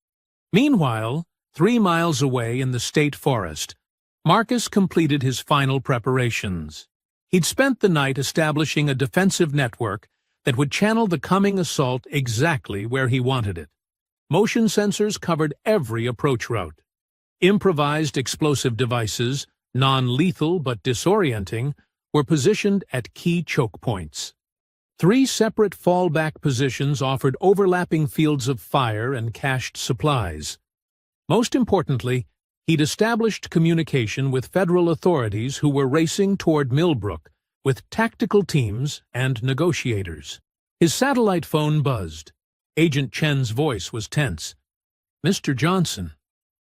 Meanwhile, 3 miles away in the state forest, Marcus completed his final preparations. He'd spent the night establishing a defensive network that would channel the coming assault exactly where he wanted it. Motion sensors covered every approach route. Improvised explosive devices, non-lethal but disorienting, were positioned at key choke points. 3 separate fallback positions offered overlapping fields of fire and cached supplies. Most importantly, he'd established communication with federal authorities who were racing toward Millbrook with tactical teams and negotiators. His satellite phone buzzed. Agent Chen's voice was tense. Mr. Johnson,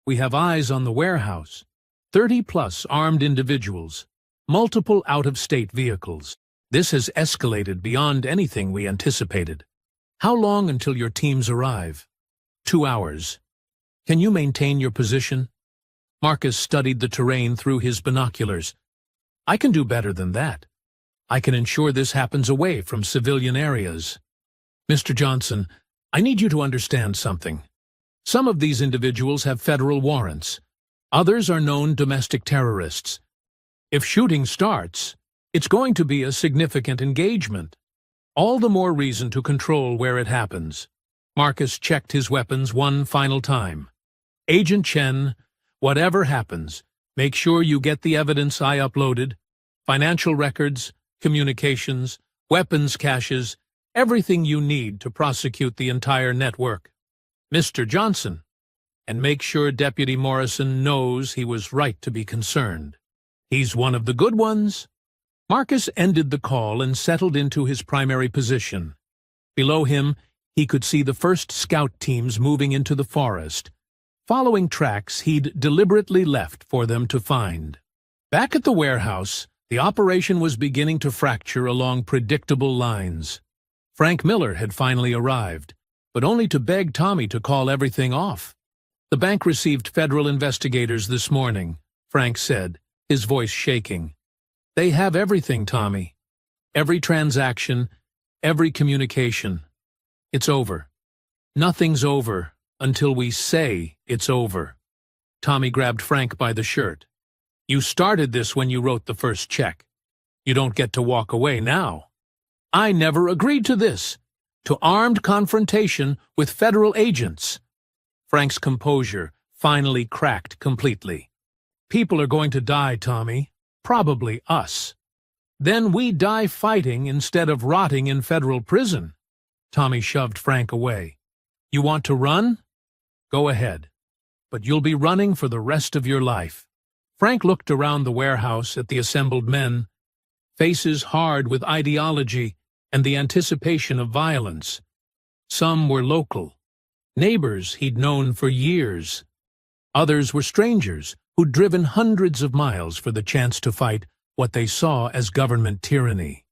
we have eyes on the warehouse. 30-plus armed individuals. Multiple out-of-state vehicles. This has escalated beyond anything we anticipated. How long until your teams arrive? 2 hours. Can you maintain your position? Marcus studied the terrain through his binoculars. I can do better than that. I can ensure this happens away from civilian areas. Mr. Johnson, I need you to understand something. Some of these individuals have federal warrants. Others are known domestic terrorists. If shooting starts, it's going to be a significant engagement. All the more reason to control where it happens. Marcus checked his weapons one final time. Agent Chen, whatever happens, make sure you get the evidence I uploaded, financial records, communications, weapons caches, everything you need to prosecute the entire network. Mr. Johnson, and make sure Deputy Morrison knows he was right to be concerned. He's one of the good ones. Marcus ended the call and settled into his primary position. Below him, he could see the first scout teams moving into the forest, following tracks he'd deliberately left for them to find. Back at the warehouse, the operation was beginning to fracture along predictable lines. Frank Miller had finally arrived, but only to beg Tommy to call everything off. The bank received federal investigators this morning, Frank said, his voice shaking. They have everything, Tommy. Every transaction, every communication. It's over. Nothing's over until we say it's over. Tommy grabbed Frank by the shirt. You started this when you wrote the first check. You don't get to walk away now. I never agreed to this, to armed confrontation with federal agents. Frank's composure finally cracked completely. People are going to die, Tommy. Probably us. Then we die fighting instead of rotting in federal prison. Tommy shoved Frank away. You want to run? Go ahead. But you'll be running for the rest of your life. Frank looked around the warehouse at the assembled men, faces hard with ideology and the anticipation of violence. Some were local, neighbors he'd known for years. Others were strangers who'd driven hundreds of miles for the chance to fight what they saw as government tyranny.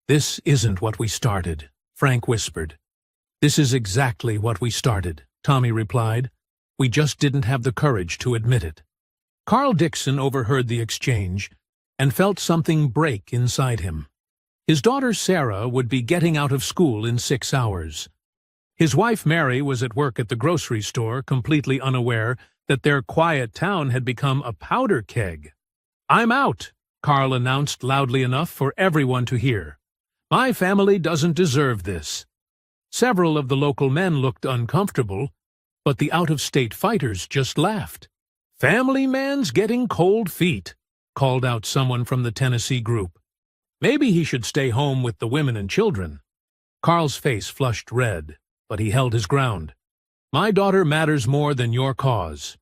This isn't what we started, Frank whispered. "This is exactly what we started," Tommy replied. "We just didn't have the courage to admit it." Carl Dixon overheard the exchange and felt something break inside him. His daughter Sarah would be getting out of school in 6 hours. His wife Mary was at work at the grocery store, completely unaware that their quiet town had become a powder keg. "I'm out," Carl announced loudly enough for everyone to hear. "My family doesn't deserve this." Several of the local men looked uncomfortable, but the out-of-state fighters just laughed. "Family man's getting cold feet," called out someone from the Tennessee group. "Maybe he should stay home with the women and children." Carl's face flushed red, but he held his ground. "My daughter matters more than your cause.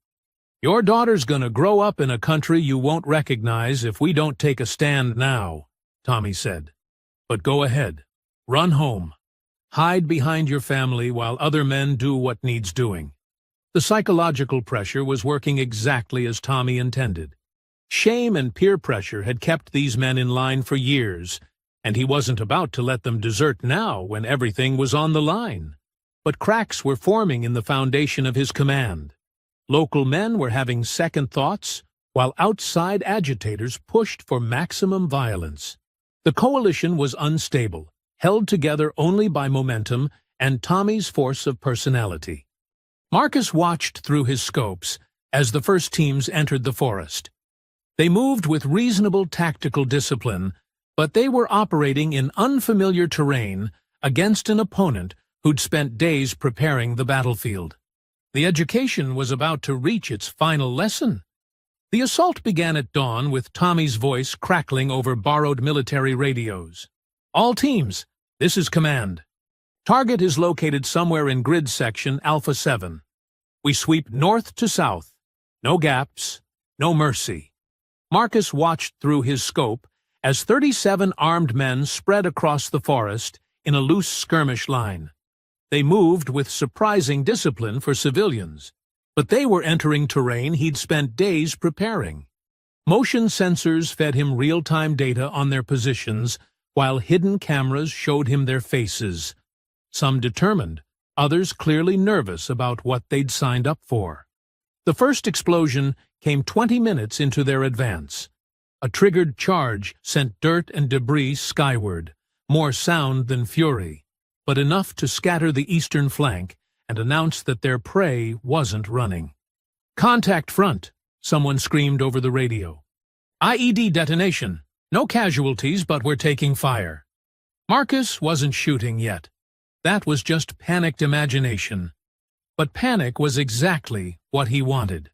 Your daughter's gonna grow up in a country you won't recognize if we don't take a stand now," Tommy said. "But go ahead. Run home. Hide behind your family while other men do what needs doing." The psychological pressure was working exactly as Tommy intended. Shame and peer pressure had kept these men in line for years, and he wasn't about to let them desert now when everything was on the line. But cracks were forming in the foundation of his command. Local men were having second thoughts, while outside agitators pushed for maximum violence. The coalition was unstable, held together only by momentum and Tommy's force of personality. Marcus watched through his scopes as the first teams entered the forest. They moved with reasonable tactical discipline, but they were operating in unfamiliar terrain against an opponent who'd spent days preparing the battlefield. The education was about to reach its final lesson. The assault began at dawn with Tommy's voice crackling over borrowed military radios. "All teams, this is command. Target is located somewhere in grid section Alpha 7. We sweep north to south. No gaps, no mercy." Marcus watched through his scope as 37 armed men spread across the forest in a loose skirmish line. They moved with surprising discipline for civilians, but they were entering terrain he'd spent days preparing. Motion sensors fed him real-time data on their positions, while hidden cameras showed him their faces. Some determined, others clearly nervous about what they'd signed up for. The first explosion came 20 minutes into their advance. A triggered charge sent dirt and debris skyward, more sound than fury, but enough to scatter the eastern flank and announce that their prey wasn't running. "Contact front," someone screamed over the radio. "IED detonation. No casualties, but we're taking fire." Marcus wasn't shooting yet. That was just panicked imagination. But panic was exactly what he wanted.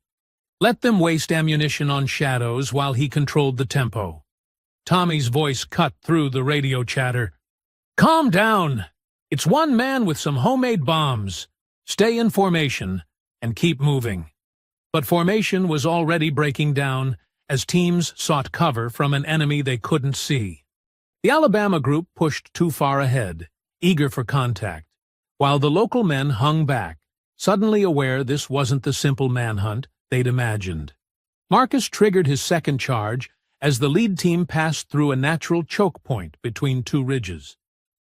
Let them waste ammunition on shadows while he controlled the tempo. Tommy's voice cut through the radio chatter. "Calm down. It's one man with some homemade bombs. Stay in formation and keep moving." But formation was already breaking down as teams sought cover from an enemy they couldn't see. The Alabama group pushed too far ahead, eager for contact, while the local men hung back, suddenly aware this wasn't the simple manhunt they'd imagined. Marcus triggered his second charge as the lead team passed through a natural choke point between two ridges.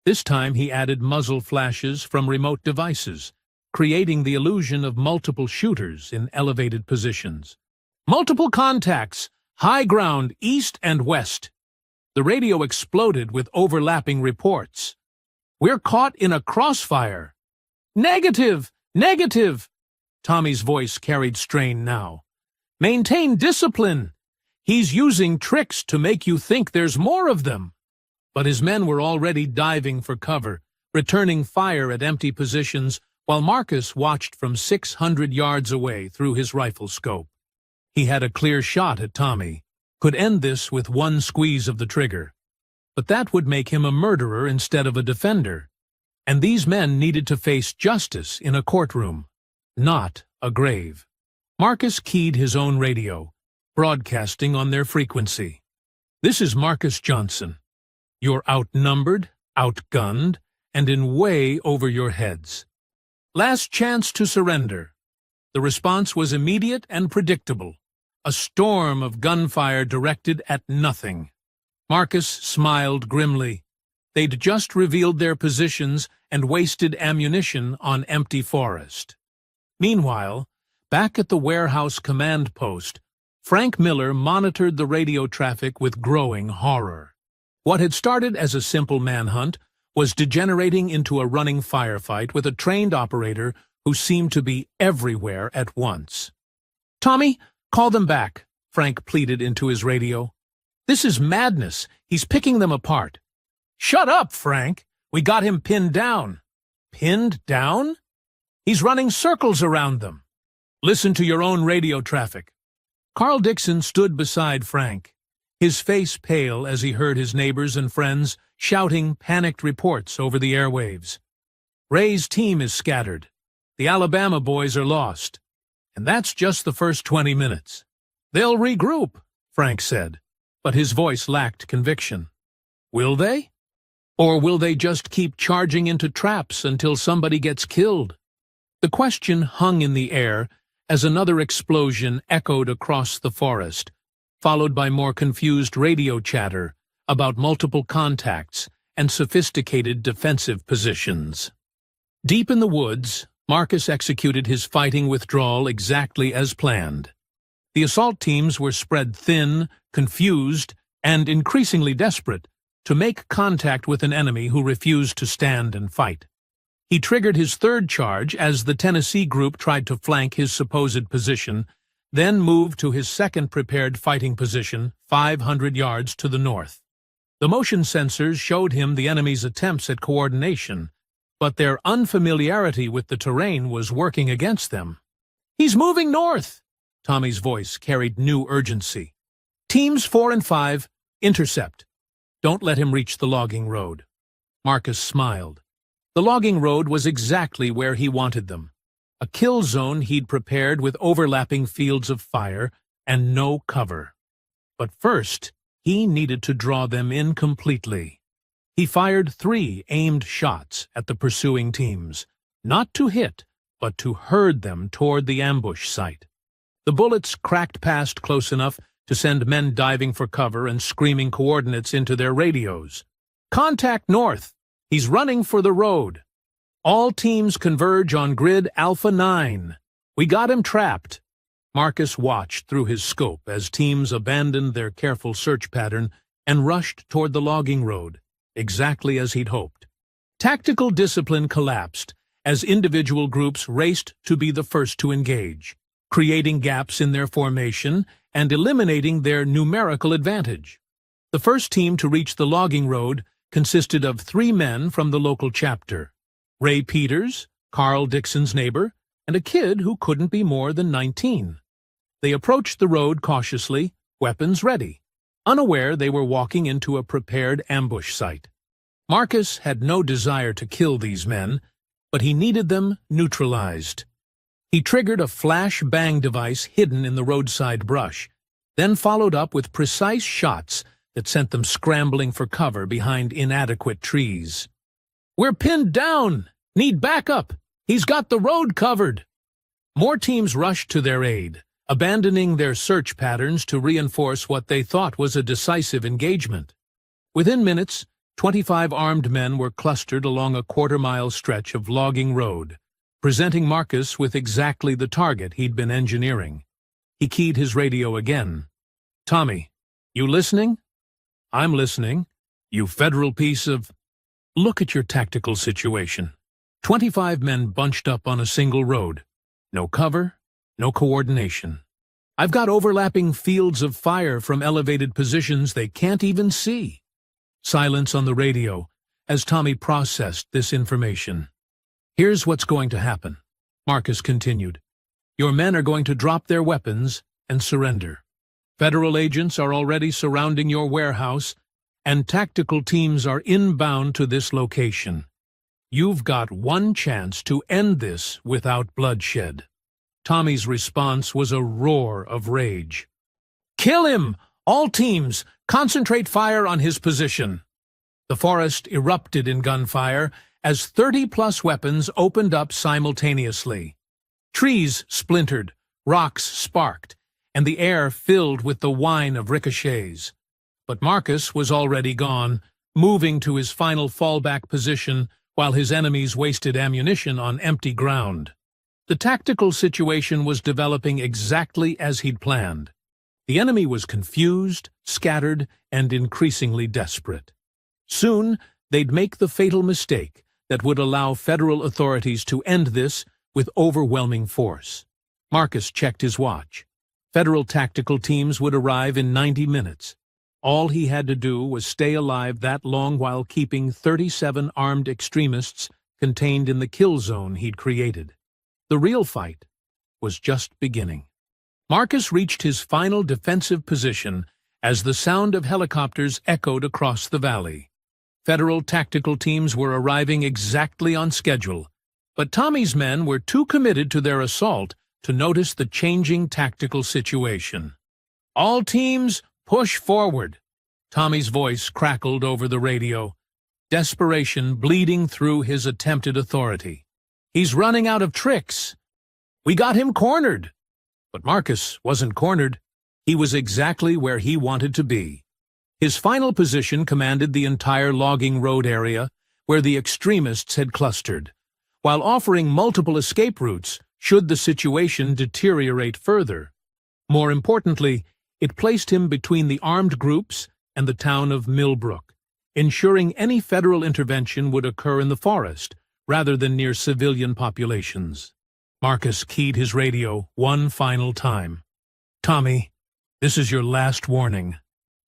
This time he added muzzle flashes from remote devices, creating the illusion of multiple shooters in elevated positions. "Multiple contacts, high ground east and west." The radio exploded with overlapping reports. "We're caught in a crossfire." "Negative! Negative!" Tommy's voice carried strain now. "Maintain discipline. He's using tricks to make you think there's more of them." But his men were already diving for cover, returning fire at empty positions, while Marcus watched from 600 yards away through his rifle scope. He had a clear shot at Tommy, could end this with one squeeze of the trigger. But that would make him a murderer instead of a defender. And these men needed to face justice in a courtroom, not a grave. Marcus keyed his own radio, broadcasting on their frequency. "This is Marcus Johnson. You're outnumbered, outgunned, and in way over your heads. Last chance to surrender." The response was immediate and predictable, a storm of gunfire directed at nothing. Marcus smiled grimly. They'd just revealed their positions and wasted ammunition on empty forest. Meanwhile, back at the warehouse command post, Frank Miller monitored the radio traffic with growing horror. What had started as a simple manhunt was degenerating into a running firefight with a trained operator who seemed to be everywhere at once. "Tommy, call them back," Frank pleaded into his radio. "This is madness. He's picking them apart." "Shut up, Frank. We got him pinned down." "Pinned down? He's running circles around them." "Listen to your own radio traffic." Carl Dixon stood beside Frank, his face pale as he heard his neighbors and friends shouting panicked reports over the airwaves. "Ray's team is scattered. The Alabama boys are lost. And that's just the first 20 minutes. "They'll regroup," Frank said, but his voice lacked conviction. "Will they? Or will they just keep charging into traps until somebody gets killed?" The question hung in the air as another explosion echoed across the forest, followed by more confused radio chatter about multiple contacts and sophisticated defensive positions. Deep in the woods, Marcus executed his fighting withdrawal exactly as planned. The assault teams were spread thin, confused, and increasingly desperate to make contact with an enemy who refused to stand and fight. He triggered his third charge as the Tennessee group tried to flank his supposed position, then moved to his second prepared fighting position 500 yards to the north. The motion sensors showed him the enemy's attempts at coordination, but their unfamiliarity with the terrain was working against them. "He's moving north!" Tommy's voice carried new urgency. "Teams 4 and 5, intercept. Don't let him reach the logging road." Marcus smiled. The logging road was exactly where he wanted them. A kill zone he'd prepared with overlapping fields of fire and no cover. But first, he needed to draw them in completely. He fired 3 aimed shots at the pursuing teams, not to hit, but to herd them toward the ambush site. The bullets cracked past close enough to send men diving for cover and screaming coordinates into their radios. "Contact north! He's running for the road. All teams converge on grid Alpha 9. We got him trapped." Marcus watched through his scope as teams abandoned their careful search pattern and rushed toward the logging road, exactly as he'd hoped. Tactical discipline collapsed as individual groups raced to be the first to engage, creating gaps in their formation and eliminating their numerical advantage. The first team to reach the logging road consisted of 3 men from the local chapter: Ray Peters, Carl Dixon's neighbor, and a kid who couldn't be more than 19. They approached the road cautiously, weapons ready, unaware they were walking into a prepared ambush site. Marcus had no desire to kill these men, but he needed them neutralized. He triggered a flash bang device hidden in the roadside brush, then followed up with precise shots that sent them scrambling for cover behind inadequate trees. "We're pinned down! Need backup! He's got the road covered!" More teams rushed to their aid, abandoning their search patterns to reinforce what they thought was a decisive engagement. Within minutes, 25 armed men were clustered along a quarter-mile stretch of logging road, presenting Marcus with exactly the target he'd been engineering. He keyed his radio again. "Tommy, you listening?" "I'm listening. You federal piece of—" "Look at your tactical situation. 25 men bunched up on a single road. No cover, no coordination. I've got overlapping fields of fire from elevated positions they can't even see." Silence on the radio as Tommy processed this information. "Here's what's going to happen," Marcus continued. "Your men are going to drop their weapons and surrender. Federal agents are already surrounding your warehouse, and tactical teams are inbound to this location. You've got one chance to end this without bloodshed." Tommy's response was a roar of rage. "Kill him! All teams, concentrate fire on his position." The forest erupted in gunfire as 30-plus weapons opened up simultaneously. Trees splintered, rocks sparked, and the air filled with the whine of ricochets. But Marcus was already gone, moving to his final fallback position while his enemies wasted ammunition on empty ground. The tactical situation was developing exactly as he'd planned. The enemy was confused, scattered, and increasingly desperate. Soon, they'd make the fatal mistake that would allow federal authorities to end this with overwhelming force. Marcus checked his watch. Federal tactical teams would arrive in 90 minutes. All he had to do was stay alive that long while keeping 37 armed extremists contained in the kill zone he'd created. The real fight was just beginning. Marcus reached his final defensive position as the sound of helicopters echoed across the valley. Federal tactical teams were arriving exactly on schedule, but Tommy's men were too committed to their assault to notice the changing tactical situation. "All teams, push forward," Tommy's voice crackled over the radio, desperation bleeding through his attempted authority. "He's running out of tricks. We got him cornered." But Marcus wasn't cornered. He was exactly where he wanted to be. His final position commanded the entire logging road area where the extremists had clustered, while offering multiple escape routes should the situation deteriorate further. More importantly, it placed him between the armed groups and the town of Millbrook, ensuring any federal intervention would occur in the forest rather than near civilian populations. Marcus keyed his radio one final time. "Tommy, this is your last warning.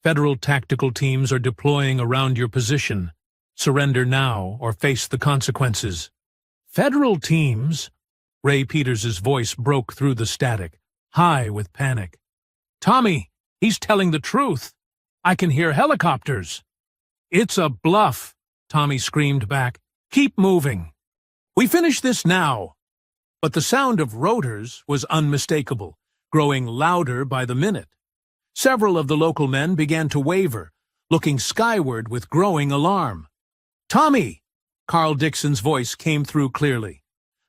Federal tactical teams are deploying around your position. Surrender now or face the consequences." "Federal teams?" Ray Peters's voice broke through the static, high with panic. "Tommy, he's telling the truth. I can hear helicopters." "It's a bluff," Tommy screamed back. "Keep moving. We finish this now." But the sound of rotors was unmistakable, growing louder by the minute. Several of the local men began to waver, looking skyward with growing alarm. "Tommy!" Carl Dixon's voice came through clearly.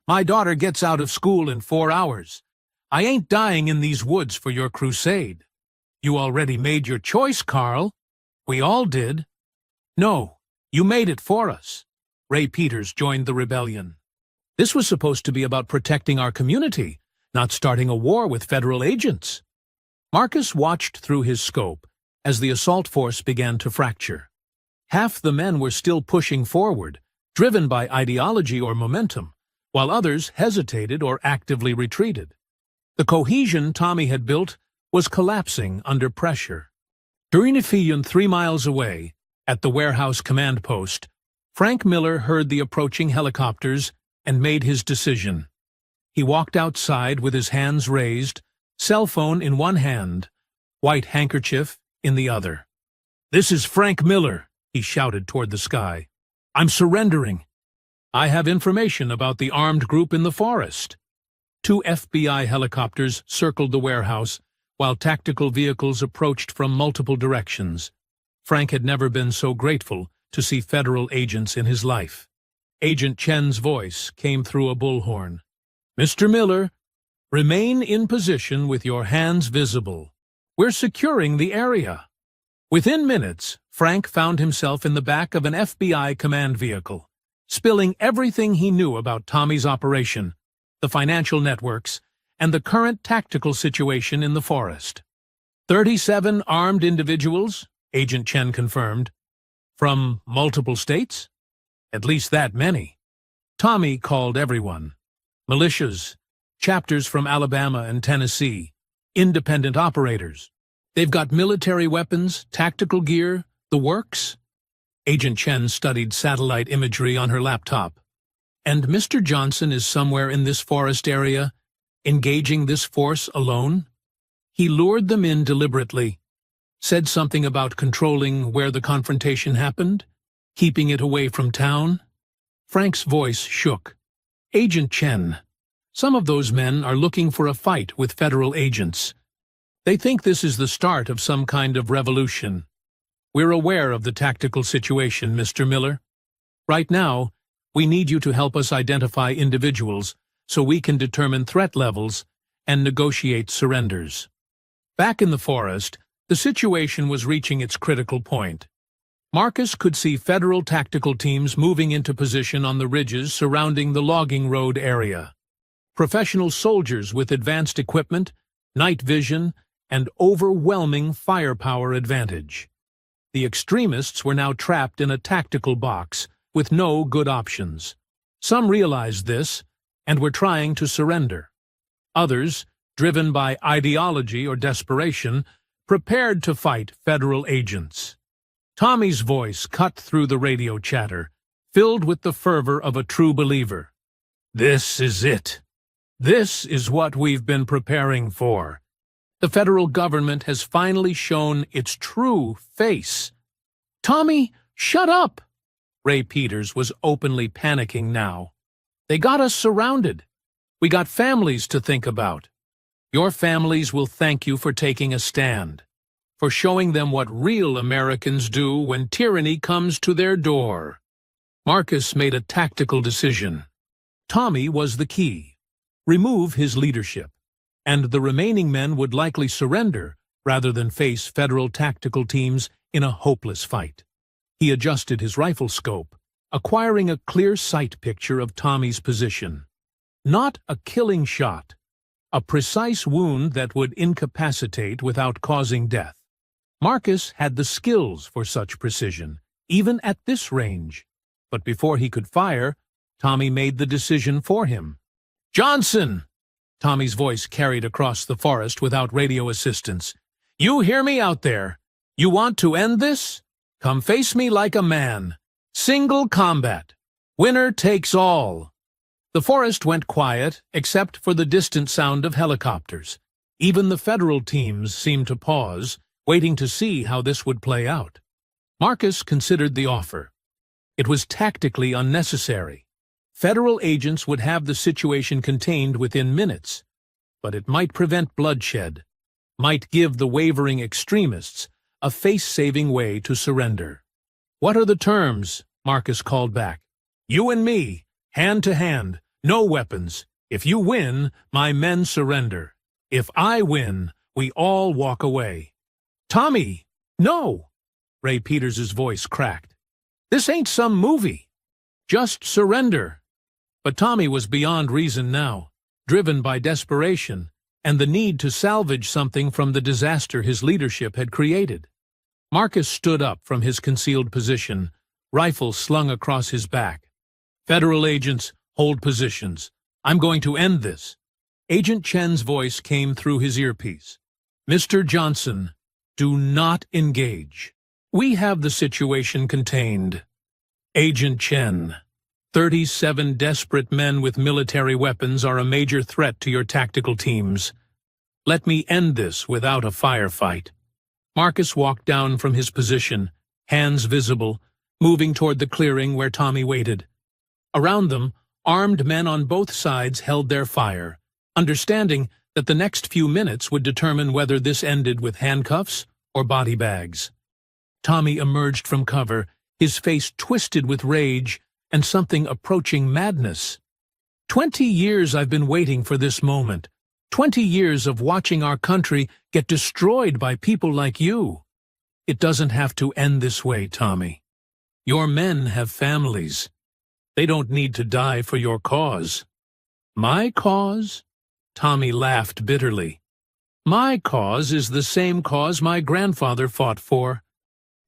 "My daughter gets out of school in 4 hours. I ain't dying in these woods for your crusade." "You already made your choice, Carl." "We all did." "No, you made it for us." Ray Peters joined the rebellion. "This was supposed to be about protecting our community, not starting a war with federal agents." Marcus watched through his scope as the assault force began to fracture. Half the men were still pushing forward, driven by ideology or momentum, while others hesitated or actively retreated. The cohesion Tommy had built was collapsing under pressure. During a field 3 miles away, at the warehouse command post, Frank Miller heard the approaching helicopters and made his decision. He walked outside with his hands raised, cell phone in one hand, white handkerchief in the other. "This is Frank Miller," he shouted toward the sky. "I'm surrendering. I have information about the armed group in the forest." 2 FBI helicopters circled the warehouse, while tactical vehicles approached from multiple directions. Frank had never been so grateful to see federal agents in his life. Agent Chen's voice came through a bullhorn. "Mr. Miller, remain in position with your hands visible. We're securing the area." Within minutes, Frank found himself in the back of an FBI command vehicle, spilling everything he knew about Tommy's operation, the financial networks, and the current tactical situation in the forest. 37 armed individuals, Agent Chen confirmed. From multiple states? At least that many. Tommy called everyone. Militias, chapters from Alabama and Tennessee, independent operators. They've got military weapons, tactical gear, the works. Agent Chen studied satellite imagery on her laptop. And Mr. Johnson is somewhere in this forest area, engaging this force alone? He lured them in deliberately, said something about controlling where the confrontation happened, keeping it away from town. Frank's voice shook. "Agent Chen, some of those men are looking for a fight with federal agents. They think this is the start of some kind of revolution. We're aware of the tactical situation, Mr. Miller. Right now, we need you to help us identify individuals so we can determine threat levels and negotiate surrenders." Back in the forest, the situation was reaching its critical point. Marcus could see federal tactical teams moving into position on the ridges surrounding the logging road area. Professional soldiers with advanced equipment, night vision, and overwhelming firepower advantage. The extremists were now trapped in a tactical box with no good options. Some realized this and were trying to surrender. Others, driven by ideology or desperation, prepared to fight federal agents. Tommy's voice cut through the radio chatter, filled with the fervor of a true believer. "This is it. This is what we've been preparing for. The federal government has finally shown its true face." "Tommy, shut up!" Ray Peters was openly panicking now. "They got us surrounded. We got families to think about. Your families will thank you for taking a stand, for showing them what real Americans do when tyranny comes to their door." Marcus made a tactical decision. Tommy was the key. Remove his leadership, and the remaining men would likely surrender rather than face federal tactical teams in a hopeless fight. He adjusted his rifle scope, acquiring a clear sight picture of Tommy's position. Not a killing shot, a precise wound that would incapacitate without causing death. Marcus had the skills for such precision, even at this range. But before he could fire, Tommy made the decision for him. "Johnson!" Tommy's voice carried across the forest without radio assistance. "You hear me out there? You want to end this? Come face me like a man. Single combat. Winner takes all." The forest went quiet, except for the distant sound of helicopters. Even the federal teams seemed to pause, waiting to see how this would play out. Marcus considered the offer. It was tactically unnecessary. Federal agents would have the situation contained within minutes, but it might prevent bloodshed, might give the wavering extremists a face-saving way to surrender. "What are the terms?" Marcus called back. "You and me, hand to hand, no weapons. If you win, my men surrender. If I win, we all walk away." "Tommy, no!" Ray Peters' voice cracked. "This ain't some movie. Just surrender." But Tommy was beyond reason now, driven by desperation and the need to salvage something from the disaster his leadership had created. Marcus stood up from his concealed position, rifle slung across his back. "Federal agents, hold positions. I'm going to end this." Agent Chen's voice came through his earpiece. "Mr. Johnson, do not engage. We have the situation contained." "Agent Chen, 37 desperate men with military weapons are a major threat to your tactical teams. Let me end this without a firefight." Marcus walked down from his position, hands visible, moving toward the clearing where Tommy waited. Around them, armed men on both sides held their fire, understanding that the next few minutes would determine whether this ended with handcuffs or body bags. Tommy emerged from cover, his face twisted with rage and something approaching madness. 20 years I've been waiting for this moment. 20 years of watching our country get destroyed by people like you. It doesn't have to end this way, Tommy. Your men have families. They don't need to die for your cause." "My cause?" Tommy laughed bitterly. "My cause is the same cause my grandfather fought for.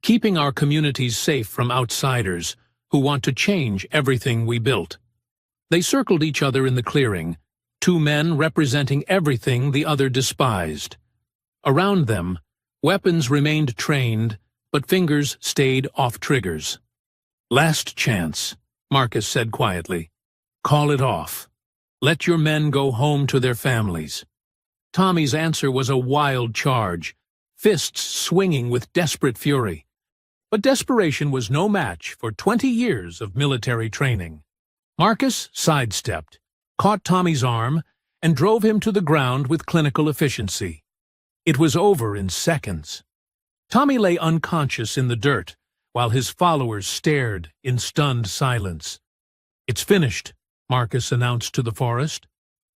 Keeping our communities safe from outsiders who want to change everything we built." They circled each other in the clearing, two men representing everything the other despised. Around them, weapons remained trained, but fingers stayed off triggers. "Last chance," Marcus said quietly. "Call it off. Let your men go home to their families." Tommy's answer was a wild charge, fists swinging with desperate fury. But desperation was no match for 20 years of military training. Marcus sidestepped, caught Tommy's arm, and drove him to the ground with clinical efficiency. It was over in seconds. Tommy lay unconscious in the dirt, while his followers stared in stunned silence. "It's finished," Marcus announced to the forest.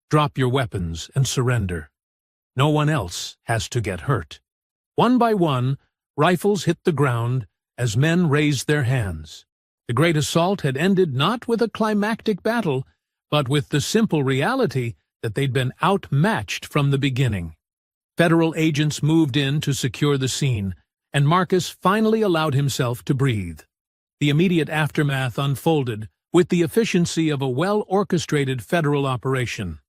"Drop your weapons and surrender. No one else has to get hurt." One by one, rifles hit the ground, as men raised their hands. The great assault had ended not with a climactic battle, but with the simple reality that they'd been outmatched from the beginning. Federal agents moved in to secure the scene, and Marcus finally allowed himself to breathe. The immediate aftermath unfolded with the efficiency of a well-orchestrated federal operation.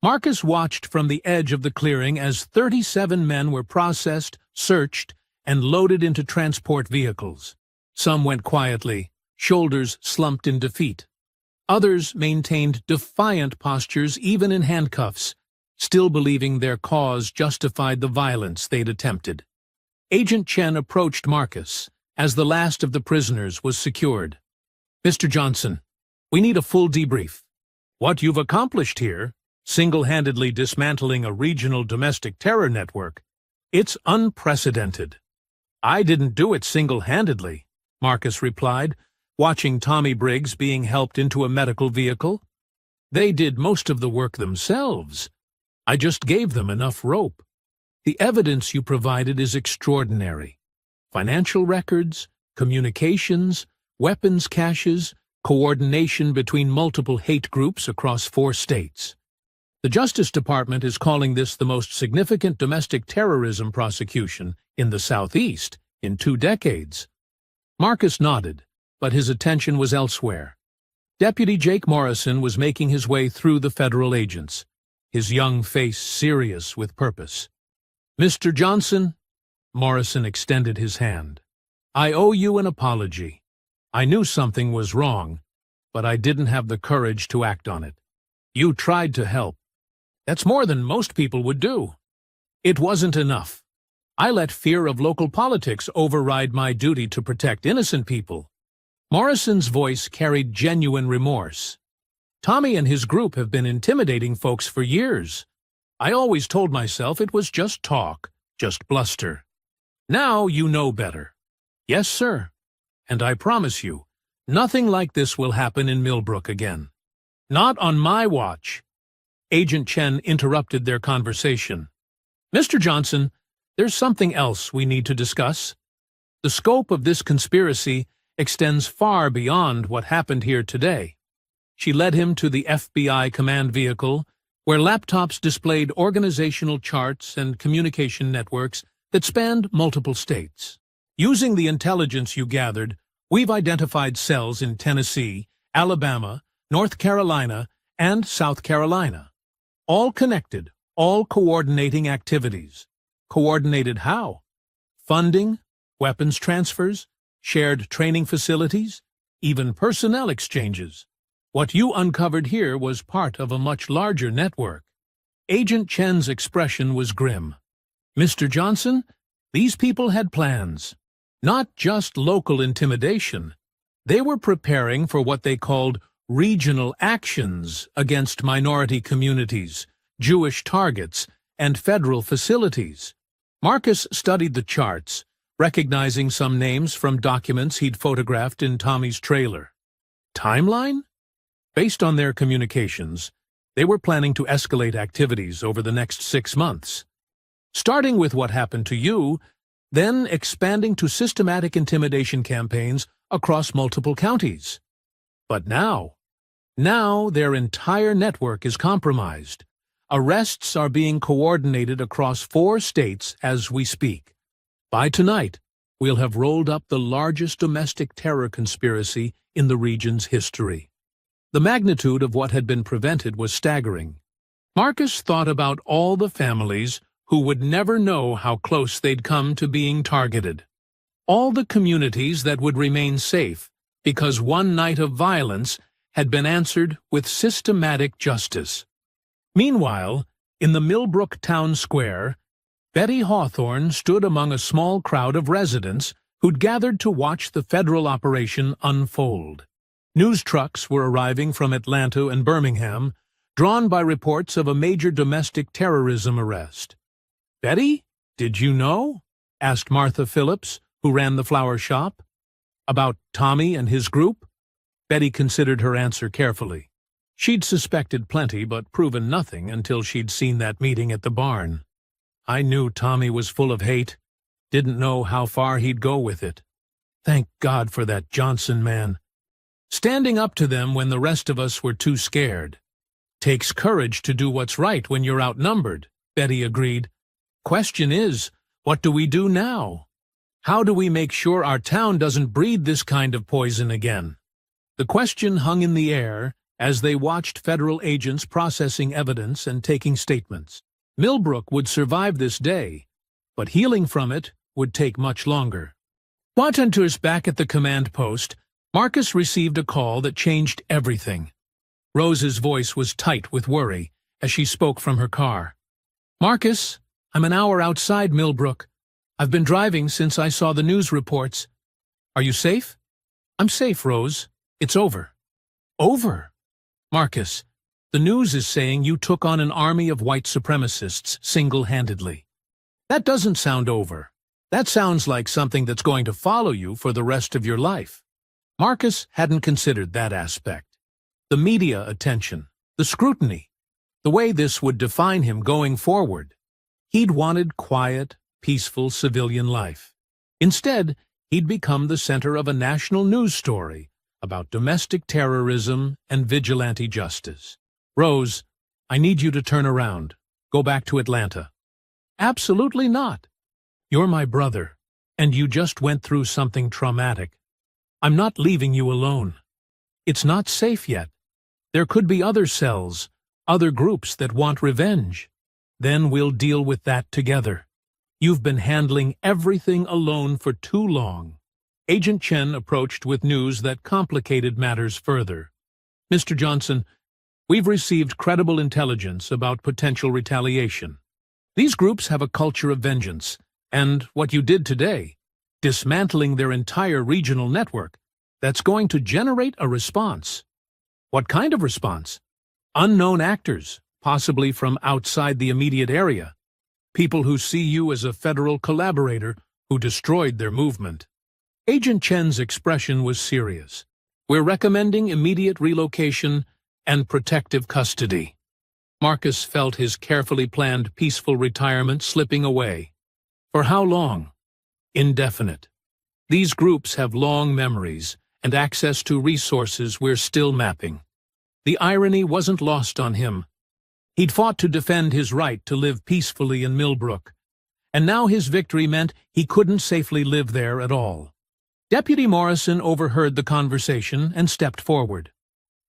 Marcus watched from the edge of the clearing as 37 men were processed, searched, and loaded into transport vehicles. Some went quietly, shoulders slumped in defeat. Others maintained defiant postures even in handcuffs, still believing their cause justified the violence they'd attempted. Agent Chen approached Marcus as the last of the prisoners was secured. "Mr. Johnson, we need a full debrief. What you've accomplished here, single-handedly dismantling a regional domestic terror network, it's unprecedented." "I didn't do it single-handedly," Marcus replied, watching Tommy Briggs being helped into a medical vehicle. "They did most of the work themselves. I just gave them enough rope. The evidence you provided is extraordinary. Financial records, communications, weapons caches, coordination between multiple hate groups across 4 states. The Justice Department is calling this the most significant domestic terrorism prosecution in the Southeast in 2 decades. Marcus nodded, but his attention was elsewhere. Deputy Jake Morrison was making his way through the federal agents, his young face serious with purpose. "Mr. Johnson," Morrison extended his hand, "I owe you an apology. I knew something was wrong, but I didn't have the courage to act on it. You tried to help. That's more than most people would do. It wasn't enough. I let fear of local politics override my duty to protect innocent people." Morrison's voice carried genuine remorse. "Tommy and his group have been intimidating folks for years. I always told myself it was just talk, just bluster. Now you know better." "Yes, sir. And I promise you, nothing like this will happen in Millbrook again." "Not on my watch." Agent Chen interrupted their conversation. "Mr. Johnson, there's something else we need to discuss. The scope of this conspiracy extends far beyond what happened here today." She led him to the FBI command vehicle, where laptops displayed organizational charts and communication networks that spanned multiple states. "Using the intelligence you gathered, we've identified cells in Tennessee, Alabama, North Carolina, and South Carolina. All connected, all coordinating activities. Coordinated how? Funding, weapons transfers, shared training facilities, even personnel exchanges. What you uncovered here was part of a much larger network." Agent Chen's expression was grim. "Mr. Johnson, these people had plans. Not just local intimidation. They were preparing for what they called regional actions against minority communities, Jewish targets, and federal facilities." Marcus studied the charts, recognizing some names from documents he'd photographed in Tommy's trailer. Timeline? Based on their communications, they were planning to escalate activities over the next 6 months. Starting with what happened to you, then expanding to systematic intimidation campaigns across multiple counties. But now their entire network is compromised. Arrests are being coordinated across 4 states as we speak. By tonight, we'll have rolled up the largest domestic terror conspiracy in the region's history. The magnitude of what had been prevented was staggering. Marcus thought about all the families who would never know how close they'd come to being targeted. All the communities that would remain safe because one night of violence had been answered with systematic justice. Meanwhile, in the Millbrook town square, Betty Hawthorne stood among a small crowd of residents who'd gathered to watch the federal operation unfold. News trucks were arriving from Atlanta and Birmingham, drawn by reports of a major domestic terrorism arrest. "Betty, did you know?" asked Martha Phillips, who ran the flower shop. "About Tommy and his group?" Betty considered her answer carefully. She'd suspected plenty but proven nothing until she'd seen that meeting at the barn. "I knew Tommy was full of hate. Didn't know how far he'd go with it." Thank God for that Johnson man. Standing up to them when the rest of us were too scared. Takes courage to do what's right when you're outnumbered, Betty agreed. Question is, what do we do now? How do we make sure our town doesn't breed this kind of poison again? The question hung in the air as they watched federal agents processing evidence and taking statements. Millbrook would survive this day, but healing from it would take much longer. Quantuntus back at the command post, Marcus received a call that changed everything. Rose's voice was tight with worry as she spoke from her car. Marcus, I'm an hour outside Millbrook. I've been driving since I saw the news reports. Are you safe? I'm safe, Rose. It's over. Over? Marcus, the news is saying you took on an army of white supremacists single-handedly. That doesn't sound over. That sounds like something that's going to follow you for the rest of your life. Marcus hadn't considered that aspect. The media attention, the scrutiny, the way this would define him going forward. He'd wanted quiet, peaceful civilian life. Instead, he'd become the center of a national news story about domestic terrorism and vigilante justice. Rose, I need you to turn around. Go back to Atlanta. Absolutely not. You're my brother, and you just went through something traumatic. I'm not leaving you alone. It's not safe yet. There could be other cells, other groups that want revenge. Then we'll deal with that together. You've been handling everything alone for too long. Agent Chen approached with news that complicated matters further. Mr. Johnson, we've received credible intelligence about potential retaliation. These groups have a culture of vengeance, and what you did today, dismantling their entire regional network, that's going to generate a response. What kind of response? Unknown actors, possibly from outside the immediate area. People who see you as a federal collaborator who destroyed their movement. Agent Chen's expression was serious. We're recommending immediate relocation and protective custody. Marcus felt his carefully planned peaceful retirement slipping away. For how long? Indefinite. These groups have long memories and access to resources we're still mapping. The irony wasn't lost on him. He'd fought to defend his right to live peacefully in Millbrook, and now his victory meant he couldn't safely live there at all. Deputy Morrison overheard the conversation and stepped forward.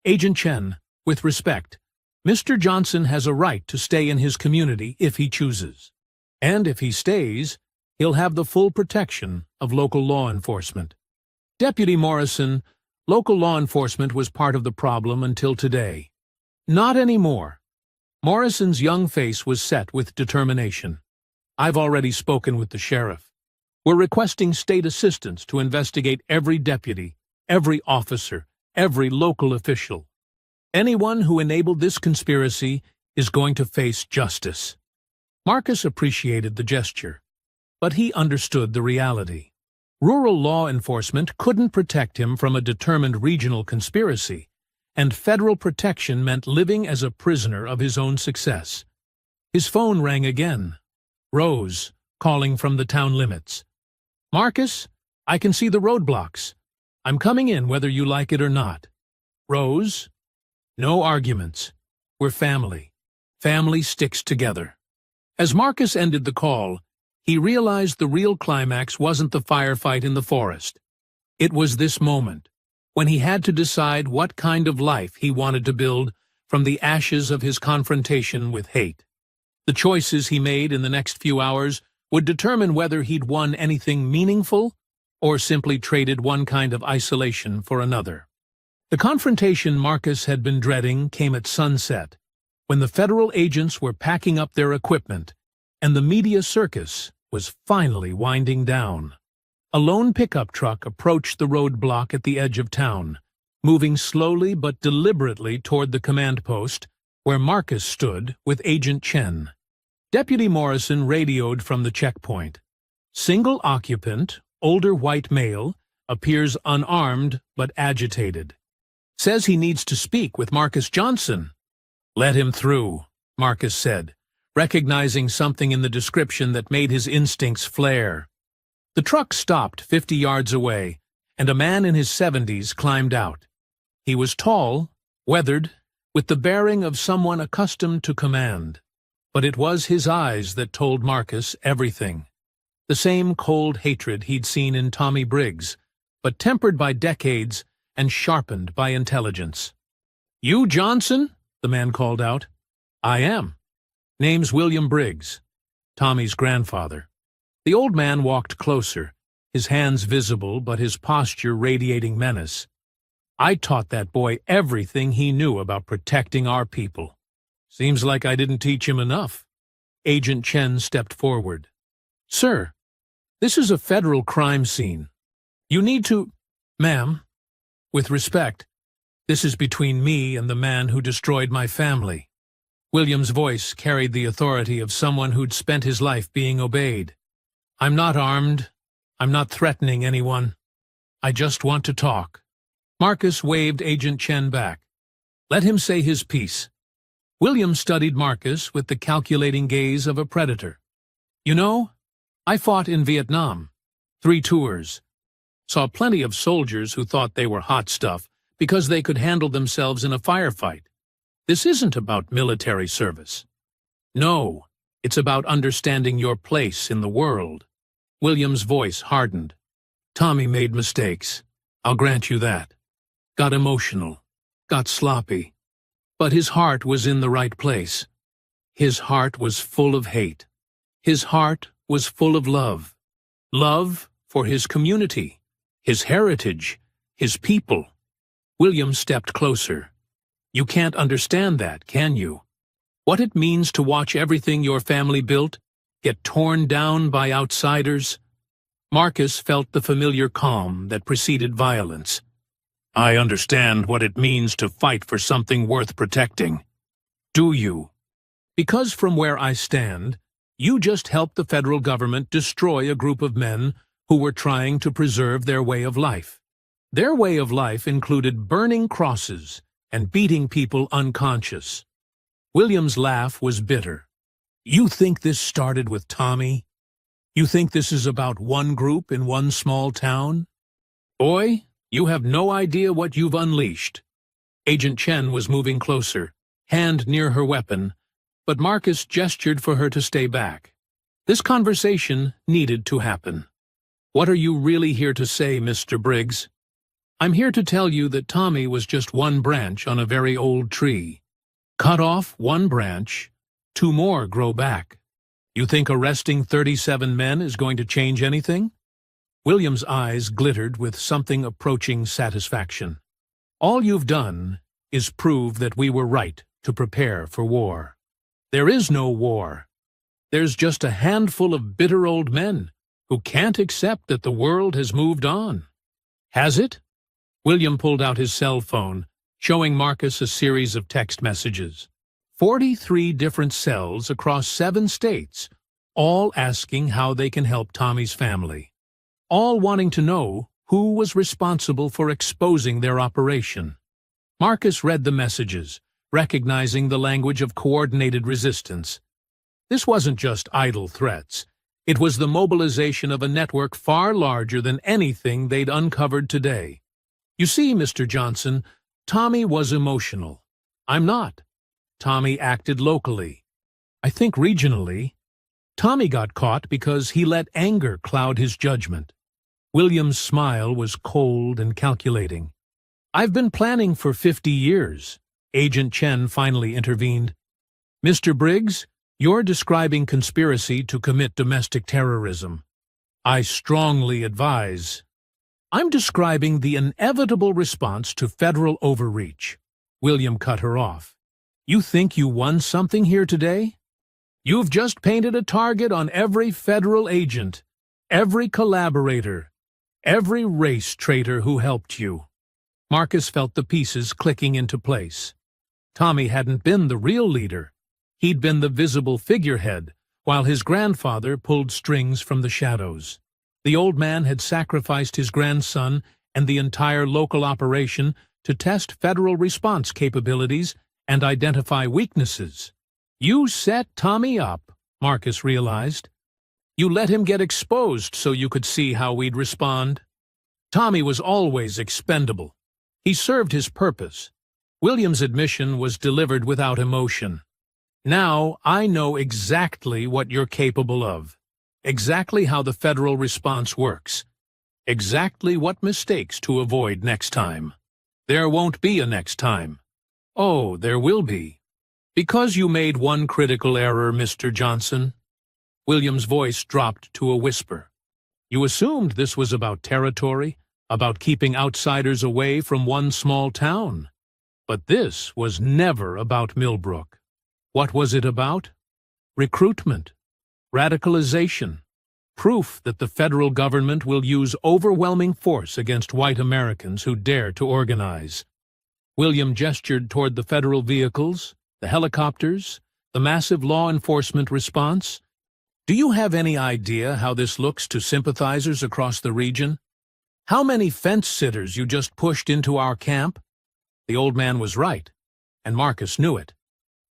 Agent Chen, with respect, Mr. Johnson has a right to stay in his community if he chooses. And if he stays, he'll have the full protection of local law enforcement. Deputy Morrison, local law enforcement was part of the problem until today. Not anymore. Morrison's young face was set with determination. I've already spoken with the sheriff. We're requesting state assistance to investigate every deputy, every officer, every local official. Anyone who enabled this conspiracy is going to face justice. Marcus appreciated the gesture, but he understood the reality. Rural law enforcement couldn't protect him from a determined regional conspiracy, and federal protection meant living as a prisoner of his own success. His phone rang again. Rose, calling from the town limits. Marcus, I can see the roadblocks. I'm coming in whether you like it or not. Rose, no arguments. We're family. Family sticks together. As Marcus ended the call, he realized the real climax wasn't the firefight in the forest. It was this moment, when he had to decide what kind of life he wanted to build from the ashes of his confrontation with hate. The choices he made in the next few hours would determine whether he'd won anything meaningful or simply traded one kind of isolation for another. The confrontation Marcus had been dreading came at sunset, when the federal agents were packing up their equipment and the media circus was finally winding down. A lone pickup truck approached the roadblock at the edge of town, moving slowly but deliberately toward the command post, where Marcus stood with Agent Chen. Deputy Morrison radioed from the checkpoint. Single occupant, older white male, appears unarmed but agitated. Says he needs to speak with Marcus Johnson. Let him through, Marcus said, recognizing something in the description that made his instincts flare. The truck stopped 50 yards away, and a man in his 70s climbed out. He was tall, weathered, with the bearing of someone accustomed to command. But it was his eyes that told Marcus everything. The same cold hatred he'd seen in Tommy Briggs, but tempered by decades and sharpened by intelligence. "You Johnson?" the man called out. "I am. Name's William Briggs, Tommy's grandfather." The old man walked closer, his hands visible but his posture radiating menace. "I taught that boy everything he knew about protecting our people. Seems like I didn't teach him enough." Agent Chen stepped forward. "Sir, this is a federal crime scene. You need to—" "Ma'am, with respect, this is between me and the man who destroyed my family." William's voice carried the authority of someone who'd spent his life being obeyed. "I'm not armed. I'm not threatening anyone. I just want to talk." Marcus waved Agent Chen back. "Let him say his piece." William studied Marcus with the calculating gaze of a predator. "You know, I fought in Vietnam. 3 tours. Saw plenty of soldiers who thought they were hot stuff because they could handle themselves in a firefight. This isn't about military service. No, it's about understanding your place in the world." William's voice hardened. "Tommy made mistakes. I'll grant you that. Got emotional. Got sloppy. But his heart was in the right place. His heart was full of hate. His heart was full of love. Love for his community, his heritage, his people." William stepped closer. "You can't understand that, can you? What it means to watch everything your family built get torn down by outsiders?" Marcus felt the familiar calm that preceded violence. "I understand what it means to fight for something worth protecting." "Do you?" "Because from where I stand, you just helped the federal government destroy a group of men who were trying to preserve their way of life. Their way of life included burning crosses and beating people unconscious." William's laugh was bitter. "You think this started with Tommy? You think this is about one group in one small town? Boy, you have no idea what you've unleashed." Agent Chen was moving closer, hand near her weapon, but Marcus gestured for her to stay back. This conversation needed to happen. "What are you really here to say, Mr. Briggs?" "I'm here to tell you that Tommy was just one branch on a very old tree. Cut off one branch, 2 more grow back. You think arresting 37 men is going to change anything?" William's eyes glittered with something approaching satisfaction. "All you've done is prove that we were right to prepare for war. There is no war. There's just a handful of bitter old men who can't accept that the world has moved on." "Has it?" William pulled out his cell phone, showing Marcus a series of text messages. 43 different cells across 7 states, all asking how they can help Tommy's family. All wanting to know who was responsible for exposing their operation. Marcus read the messages, recognizing the language of coordinated resistance. This wasn't just idle threats. It was the mobilization of a network far larger than anything they'd uncovered today. "You see, Mr. Johnson, Tommy was emotional. I'm not. Tommy acted locally. I think regionally. Tommy got caught because he let anger cloud his judgment." William's smile was cold and calculating. "I've been planning for 50 years. Agent Chen finally intervened. "Mr. Briggs, you're describing conspiracy to commit domestic terrorism. I strongly advise." "I'm describing the inevitable response to federal overreach." William cut her off. "You think you won something here today? You've just painted a target on every federal agent, every collaborator, every race traitor who helped you." Marcus felt the pieces clicking into place. Tommy hadn't been the real leader. He'd been the visible figurehead, while his grandfather pulled strings from the shadows. The old man had sacrificed his grandson and the entire local operation to test federal response capabilities and identify weaknesses. "You set Tommy up," Marcus realized. "You let him get exposed so you could see how we'd respond." Tommy was always expendable. He served his purpose. William's admission was delivered without emotion. Now I know exactly what you're capable of, exactly how the federal response works, exactly what mistakes to avoid next time. There won't be a next time. Oh, there will be. Because you made one critical error, Mr. Johnson. William's voice dropped to a whisper. You assumed this was about territory, about keeping outsiders away from one small town. But this was never about Millbrook. What was it about? Recruitment, radicalization, proof that the federal government will use overwhelming force against white Americans who dare to organize. William gestured toward the federal vehicles, the helicopters, the massive law enforcement response. Do you have any idea how this looks to sympathizers across the region? How many fence-sitters you just pushed into our camp? The old man was right, and Marcus knew it.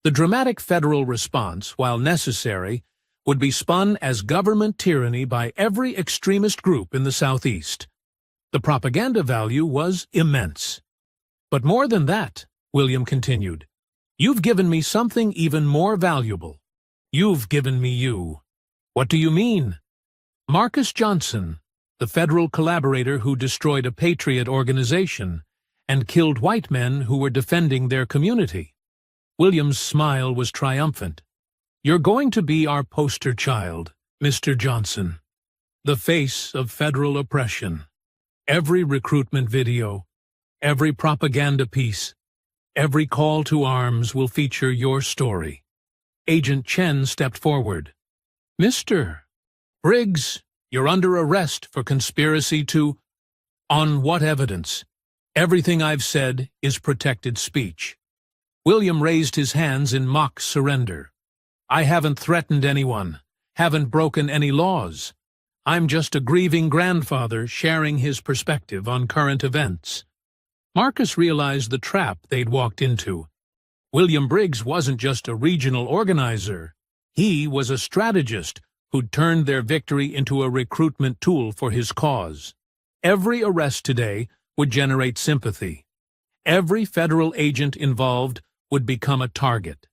The dramatic federal response, while necessary, would be spun as government tyranny by every extremist group in the Southeast. The propaganda value was immense. But more than that, William continued, you've given me something even more valuable. You've given me you. What do you mean? Marcus Johnson, the federal collaborator who destroyed a patriot organization and killed white men who were defending their community. William's smile was triumphant. You're going to be our poster child, Mr. Johnson. The face of federal oppression. Every recruitment video, every propaganda piece, every call to arms will feature your story. Agent Chen stepped forward. Mr. Briggs, you're under arrest for conspiracy to... On what evidence? Everything I've said is protected speech. William raised his hands in mock surrender. I haven't threatened anyone, haven't broken any laws. I'm just a grieving grandfather sharing his perspective on current events. Marcus realized the trap they'd walked into. William Briggs wasn't just a regional organizer. He was a strategist who'd turned their victory into a recruitment tool for his cause. Every arrest today would generate sympathy. Every federal agent involved would become a target.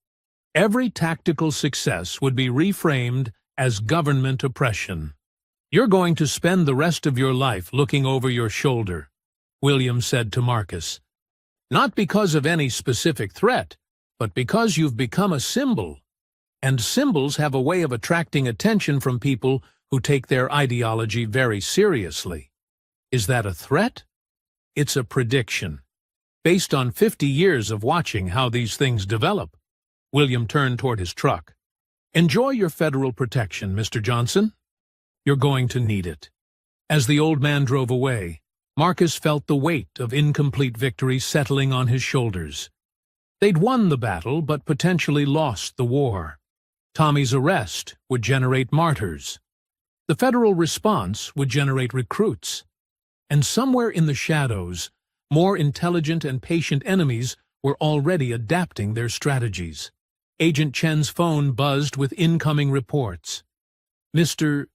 Every tactical success would be reframed as government oppression. You're going to spend the rest of your life looking over your shoulder, William said to Marcus. Not because of any specific threat, but because you've become a symbol. And symbols have a way of attracting attention from people who take their ideology very seriously. Is that a threat? It's a prediction. Based on 50 years of watching how these things develop. William turned toward his truck. Enjoy your federal protection, Mr. Johnson. You're going to need it. As the old man drove away, Marcus felt the weight of incomplete victory settling on his shoulders. They'd won the battle, but potentially lost the war. Tommy's arrest would generate martyrs. The federal response would generate recruits. And somewhere in the shadows, more intelligent and patient enemies were already adapting their strategies. Agent Chen's phone buzzed with incoming reports. Mr.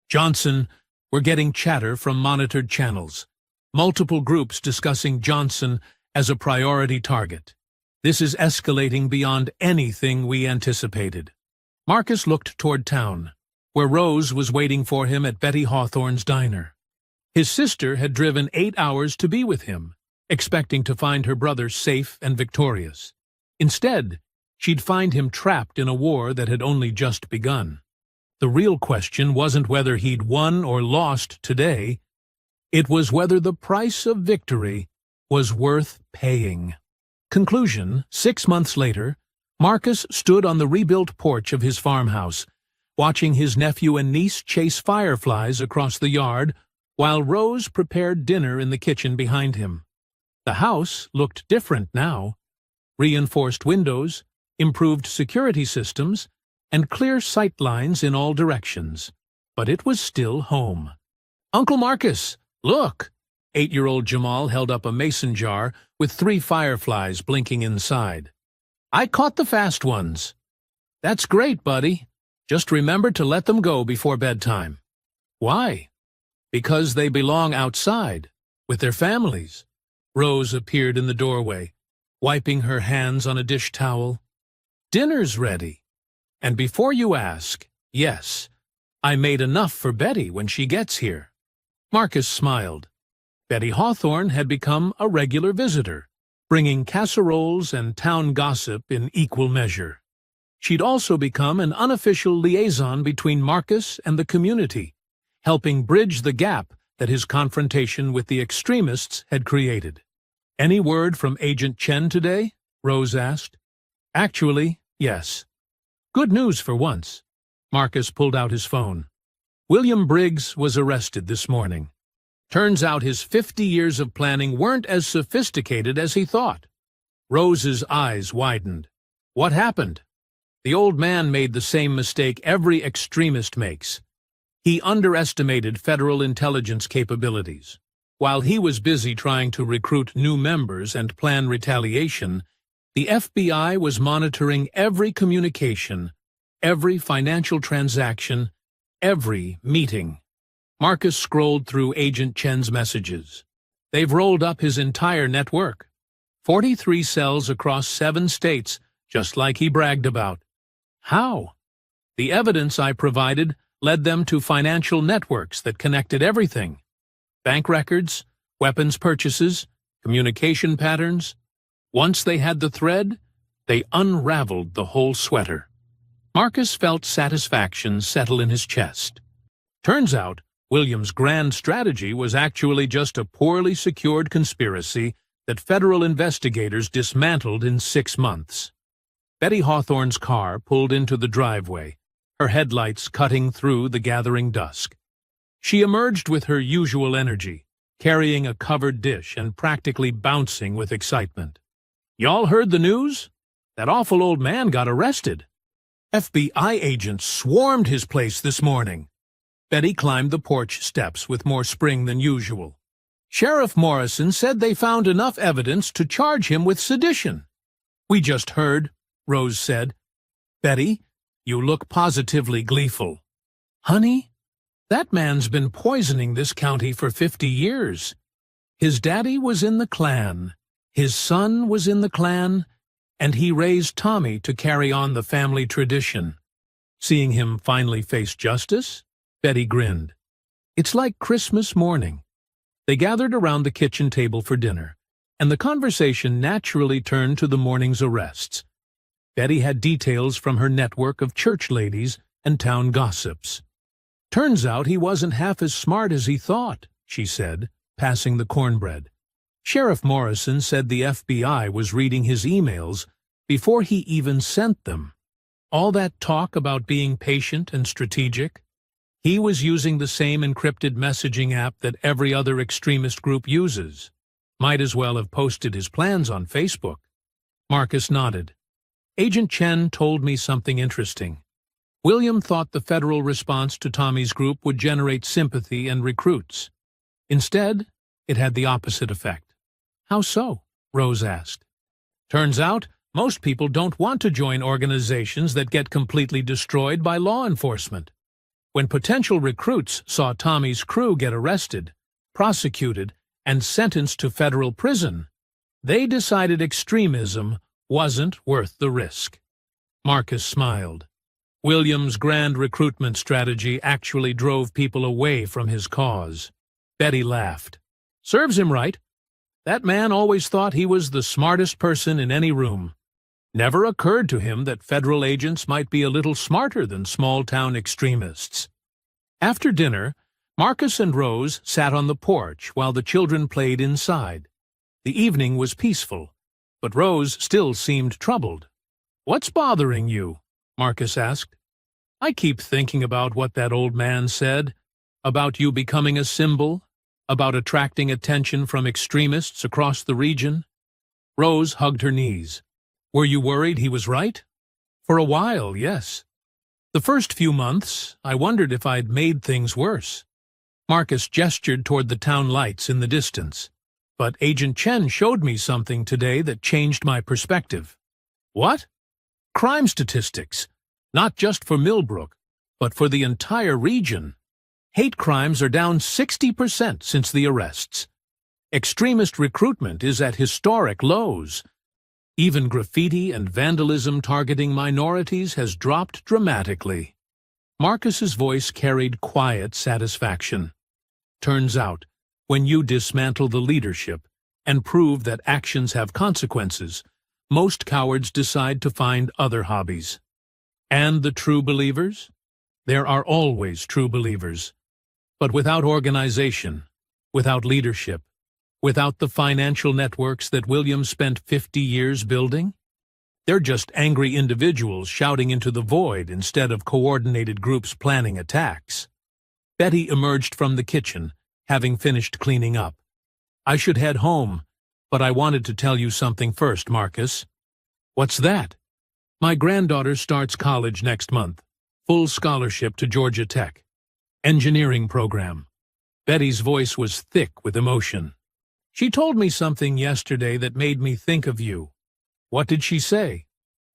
Johnson, we're getting chatter from monitored channels. Multiple groups discussing Johnson as a priority target. This is escalating beyond anything we anticipated. Marcus looked toward town, where Rose was waiting for him at Betty Hawthorne's diner. His sister had driven 8 hours to be with him, expecting to find her brother safe and victorious. Instead, she'd find him trapped in a war that had only just begun. The real question wasn't whether he'd won or lost today. It was whether the price of victory was worth paying. Conclusion: 6 months later, Marcus stood on the rebuilt porch of his farmhouse, watching his nephew and niece chase fireflies across the yard while Rose prepared dinner in the kitchen behind him. The house looked different now. Reinforced windows, improved security systems, and clear sight lines in all directions. But it was still home. "Uncle Marcus, look!" 8-year-old Jamal held up a mason jar with 3 fireflies blinking inside. "I caught the fast ones." "That's great, buddy. Just remember to let them go before bedtime." "Why?" Because they belong outside, with their families. Rose appeared in the doorway, wiping her hands on a dish towel. Dinner's ready. And before you ask, yes, I made enough for Betty when she gets here. Marcus smiled. Betty Hawthorne had become a regular visitor, bringing casseroles and town gossip in equal measure. She'd also become an unofficial liaison between Marcus and the community, helping bridge the gap that his confrontation with the extremists had created. Any word from Agent Chen today? Rose asked. Actually, yes. Good news for once. Marcus pulled out his phone. William Briggs was arrested this morning. Turns out his 50 years of planning weren't as sophisticated as he thought. Rose's eyes widened. What happened? The old man made the same mistake every extremist makes. He underestimated federal intelligence capabilities. While he was busy trying to recruit new members and plan retaliation, the FBI was monitoring every communication, every financial transaction, every meeting. Marcus scrolled through Agent Chen's messages. They've rolled up his entire network. 43 cells across 7 states, just like he bragged about. How? The evidence I provided led them to financial networks that connected everything. Bank records, weapons purchases, communication patterns. Once they had the thread, they unraveled the whole sweater. Marcus felt satisfaction settle in his chest. Turns out, William's grand strategy was actually just a poorly secured conspiracy that federal investigators dismantled in 6 months. Betty Hawthorne's car pulled into the driveway, her headlights cutting through the gathering dusk. She emerged with her usual energy, carrying a covered dish and practically bouncing with excitement. Y'all heard the news? That awful old man got arrested. FBI agents swarmed his place this morning. Betty climbed the porch steps with more spring than usual. Sheriff Morrison said they found enough evidence to charge him with sedition. We just heard, Rose said. Betty, you look positively gleeful. Honey, that man's been poisoning this county for 50 years. His daddy was in the Klan, his son was in the Klan, and he raised Tommy to carry on the family tradition. Seeing him finally face justice, Betty grinned. It's like Christmas morning. They gathered around the kitchen table for dinner, and the conversation naturally turned to the morning's arrests. Betty had details from her network of church ladies and town gossips. Turns out he wasn't half as smart as he thought, she said, passing the cornbread. Sheriff Morrison said the FBI was reading his emails before he even sent them. All that talk about being patient and strategic, he was using the same encrypted messaging app that every other extremist group uses. Might as well have posted his plans on Facebook. Marcus nodded. Agent Chen told me something interesting. William thought the federal response to Tommy's group would generate sympathy and recruits. Instead, it had the opposite effect. How so? Rose asked. Turns out, most people don't want to join organizations that get completely destroyed by law enforcement. When potential recruits saw Tommy's crew get arrested, prosecuted, and sentenced to federal prison, they decided extremism wasn't worth the risk. Marcus smiled. William's grand recruitment strategy actually drove people away from his cause. Betty laughed. Serves him right. That man always thought he was the smartest person in any room. Never occurred to him that federal agents might be a little smarter than small-town extremists. After dinner, Marcus and Rose sat on the porch while the children played inside. The evening was peaceful, but Rose still seemed troubled. What's bothering you? Marcus asked. I keep thinking about what that old man said, about you becoming a symbol, about attracting attention from extremists across the region. Rose hugged her knees. Were you worried he was right? For a while, yes. The first few months, I wondered if I'd made things worse. Marcus gestured toward the town lights in the distance. But Agent Chen showed me something today that changed my perspective. What? Crime statistics. Not just for Millbrook, but for the entire region. Hate crimes are down 60% since the arrests. Extremist recruitment is at historic lows. Even graffiti and vandalism targeting minorities has dropped dramatically. Marcus's voice carried quiet satisfaction. Turns out, when you dismantle the leadership and prove that actions have consequences, most cowards decide to find other hobbies. And the true believers? There are always true believers. But without organization, without leadership, without the financial networks that William spent 50 years building, they're just angry individuals shouting into the void instead of coordinated groups planning attacks. Betty emerged from the kitchen, having finished cleaning up. I should head home, but I wanted to tell you something first, Marcus. What's that? My granddaughter starts college next month. Full scholarship to Georgia Tech. Engineering program. Betty's voice was thick with emotion. She told me something yesterday that made me think of you. What did she say?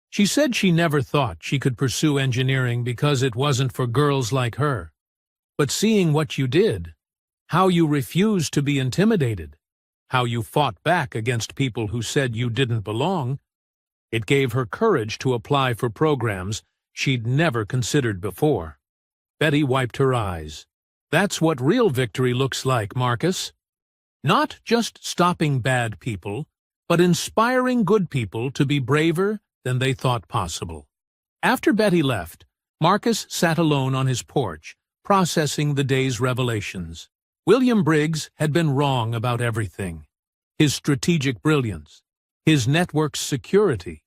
She said she never thought she could pursue engineering because it wasn't for girls like her. But seeing what you did, how you refused to be intimidated, how you fought back against people who said you didn't belong, it gave her courage to apply for programs she'd never considered before. Betty wiped her eyes. That's what real victory looks like, Marcus. Not just stopping bad people, but inspiring good people to be braver than they thought possible. After Betty left, Marcus sat alone on his porch, processing the day's revelations. William Briggs had been wrong about everything. His strategic brilliance, his network's security,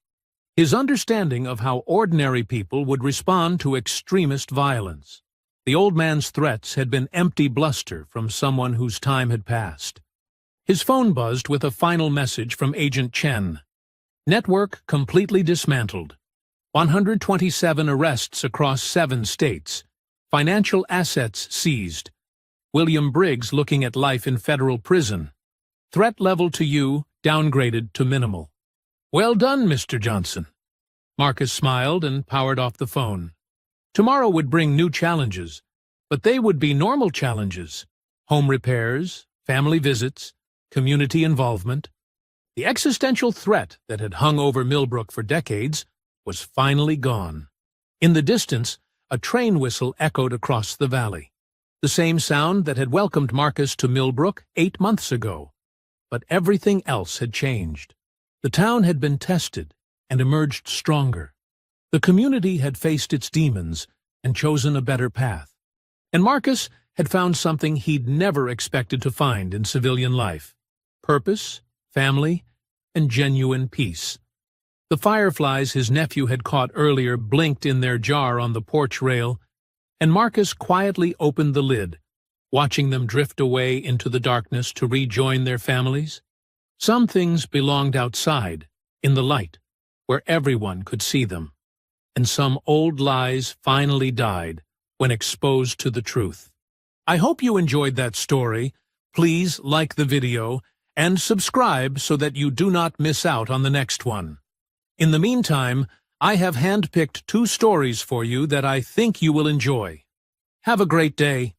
his understanding of how ordinary people would respond to extremist violence. The old man's threats had been empty bluster from someone whose time had passed. His phone buzzed with a final message from Agent Chen. Network completely dismantled. 127 arrests across 7 states. Financial assets seized. William Briggs looking at life in federal prison. Threat level to you downgraded to minimal. Well done, Mr. Johnson. Marcus smiled and powered off the phone. Tomorrow would bring new challenges, but they would be normal challenges. Home repairs, family visits, community involvement. The existential threat that had hung over Millbrook for decades was finally gone. In the distance, a train whistle echoed across the valley, the same sound that had welcomed Marcus to Millbrook 8 months ago. But everything else had changed. The town had been tested and emerged stronger. The community had faced its demons and chosen a better path. And Marcus had found something he'd never expected to find in civilian life: purpose, family, and genuine peace. The fireflies his nephew had caught earlier blinked in their jar on the porch rail, and Marcus quietly opened the lid, watching them drift away into the darkness to rejoin their families. Some things belonged outside, in the light, where everyone could see them. And some old lies finally died when exposed to the truth. I hope you enjoyed that story. Please like the video and subscribe so that you do not miss out on the next one. In the meantime, I have handpicked 2 stories for you that I think you will enjoy. Have a great day.